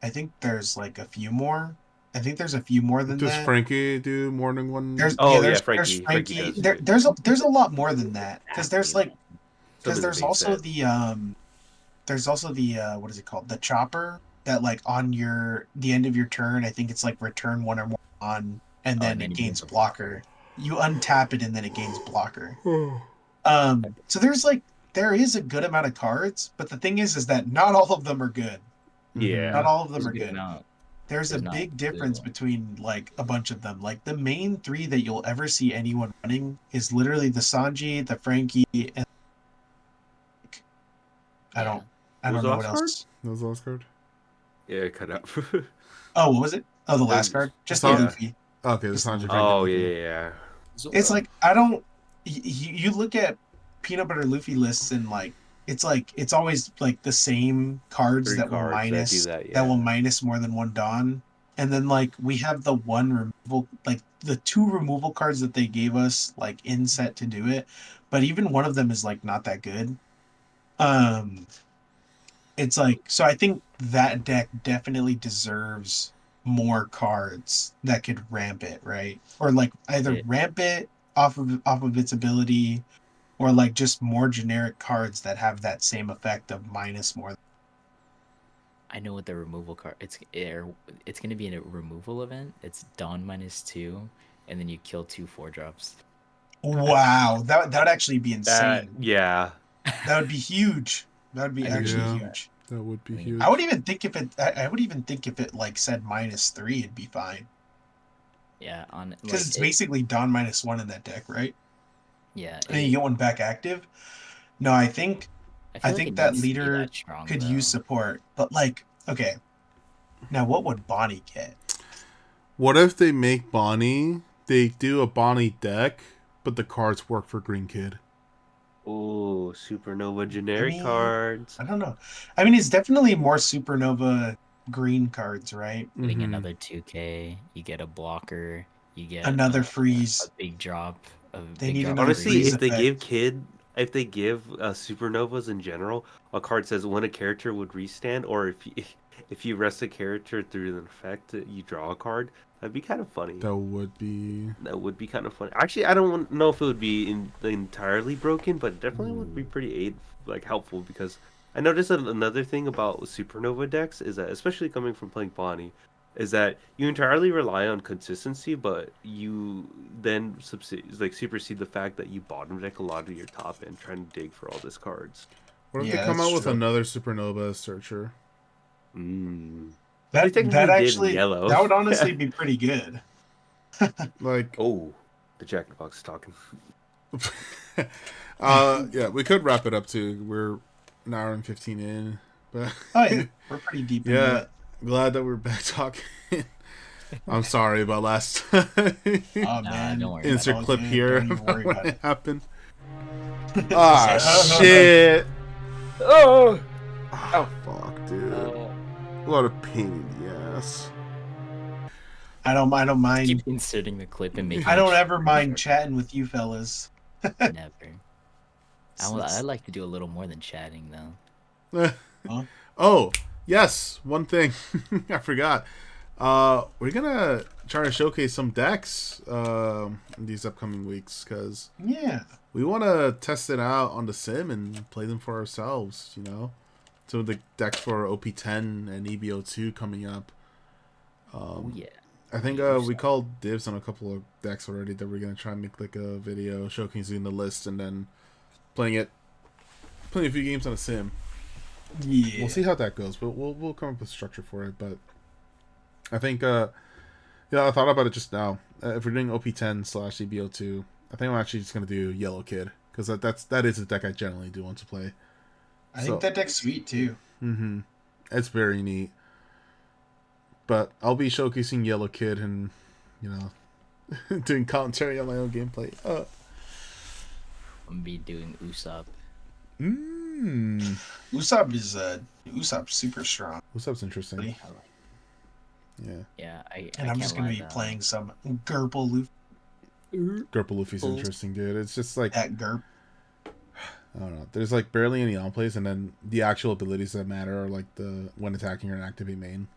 I think there's like a few more. I think there's a few more than does that. Frankie do more than one? There's Frankie. Frankie. Frankie There's a lot more than that because there's like Some in the there's main also set. the what is it called, the chopper that like on the end of your turn, I think it's like return 1 or more on, and then it gains blocker. You untap it and then it gains blocker. So there is a good amount of cards, but the thing is that not all of them are good. Yeah. Not all of them There's are a good good. amount. There's a There's not big good difference ones. between like a bunch of them. Like the main 3 that you'll ever see anyone running is literally the Sanji, the Frankie, and I don't Was the know last what card? else. That was the last card. Yeah, it cut out. Oh, what was it? Oh, the last card? Just the Sanji. Luffy. Okay, the Just Sanji. Oh Frankie, yeah. It's like I don't. You look at Peanut Butter Luffy lists and like it's always like the same cards 3 that will cards minus that do that. Yeah. that will minus more than 1 Dawn, and then like we have the 1 removal, like the 2 removal cards that they gave us like in set to do it, but even one of them is like not that good. It's like, so I think that deck definitely deserves more cards that could ramp it, right? Or like either Yeah. ramp it off of its ability, or like just more generic cards that have that same effect of minus more. I know what the removal card. It's gonna be in a removal event. It's Dawn -2, and then you kill 2 4-drops. Wow, that would actually be insane. Yeah. That would be huge. That would be I actually yeah. huge. That would be I mean, huge. I would even think if it. I would even think if it like said -3, it'd be fine Yeah, on because it's basically Dawn -1 in that deck, right? yeah. And then you get 1 back active. No, I think feel like think it that needs to be leader that strong, could though. use support, but like, okay. Now, what would Bonnie get? What if they make Bonnie? They do a Bonnie deck, but the cards work for Green Kid. Oh, Supernova I generic mean, cards. I don't know. I mean, it's definitely more Supernova green cards, right? Getting Mhm. another 2K, you get a blocker, you get Another a freeze. big drop, a They big need drop another Honestly, freeze freeze. effect. if they give supernovas in general, a card says when a character would restand, or if you rest a character through an effect, you draw a card. That'd be kind of funny. That would be. That would be kind of funny. Actually, I don't know if it would be entirely broken, but it definitely would be Ooh. pretty helpful because I noticed that another thing about supernova decks is that, especially coming from playing Bonnie, is that you entirely rely on consistency, but you then supersede the fact that you bottom deck a lot of your top end trying to dig for all these cards. What if they Yeah, come that's out with true. another Supernova Searcher? Mm. They That technically did in actually yellow. that would honestly be pretty good. Like, Oh, the Jack in the Box is talking. yeah, we could wrap it up too. We're an hour and 15 in, but Oh yeah, we're pretty deep into yeah, it. glad that we're back talking. I'm sorry about last time. Oh Nah, man, don't worry about it's Insert all clip good. here Don't even about worry when about it it. happened. Just Ah, say, shit. Oh, Oh, fuck, dude. A lot of pain in the ass. I don't mind. keep inserting the clip and making I it don't ever shorter and mind shorter. chatting with you fellas. Never. I'd It's- like to do a little more than chatting though. huh? Oh, yes, one thing I forgot. We're gonna try to showcase some decks in these upcoming weeks because Yeah. we want to test it out on the sim and play them for ourselves. You know, some of the decks for OP10 and EBO2 coming up. Oh yeah. I think we called dibs on a couple of decks already that we're gonna try and make like a video showcasing the list and then playing a few games on a sim. Yeah. We'll see how that goes, but we'll come up with a structure for it. But I think yeah, I thought about it just now. If we're doing OP10/EBO2, I think I'm actually just gonna do Yellow Kid because that is a deck I generally do want to play. I think that deck's sweet too. Mm-hmm. It's very neat. But I'll be showcasing Yellow Kid and, you know, doing commentary on my own gameplay. I'm gonna be doing Usopp. Usopp's super strong. Usopp's interesting. Yeah. Yeah, And I'm just gonna be playing some Gerbil Luffy. Gerbil Luffy's interesting, dude. It's just like, That Gerb. I don't know. There's like barely any on plays, and then the actual abilities that matter are like the when attacking or activate main.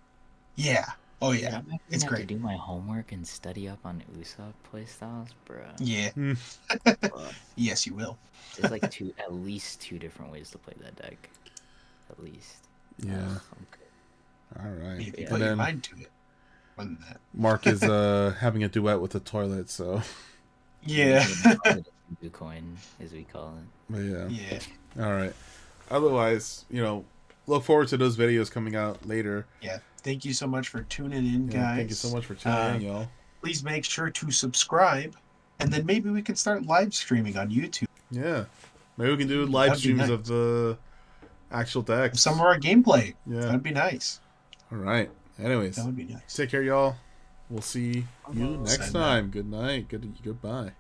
Yeah. Oh yeah. I'm actually It's gonna have great. to do my homework and study up on Usopp playstyles, bro. Yeah. Bruh. Yes, you will. There's like at least two different ways to play that deck. At least. Yeah. Okay. All right. If you And put your then mind to it. Other than that. Mark is having a duet with the toilet, so. Yeah. Coin, as we call it. But yeah. Yeah. All right. Otherwise, you know, look forward to those videos coming out later. Yeah. Thank you so much for tuning in, Yeah, guys. thank you so much for tuning in, y'all. Please make sure to subscribe, and then maybe we can start live streaming on YouTube. Yeah. Maybe we can do live That'd be streams nice. of the actual decks. Some of our gameplay. Yeah. That'd be nice. All right. Anyways, That would be nice. take care, y'all. We'll see you next Send time. Good night. Goodbye.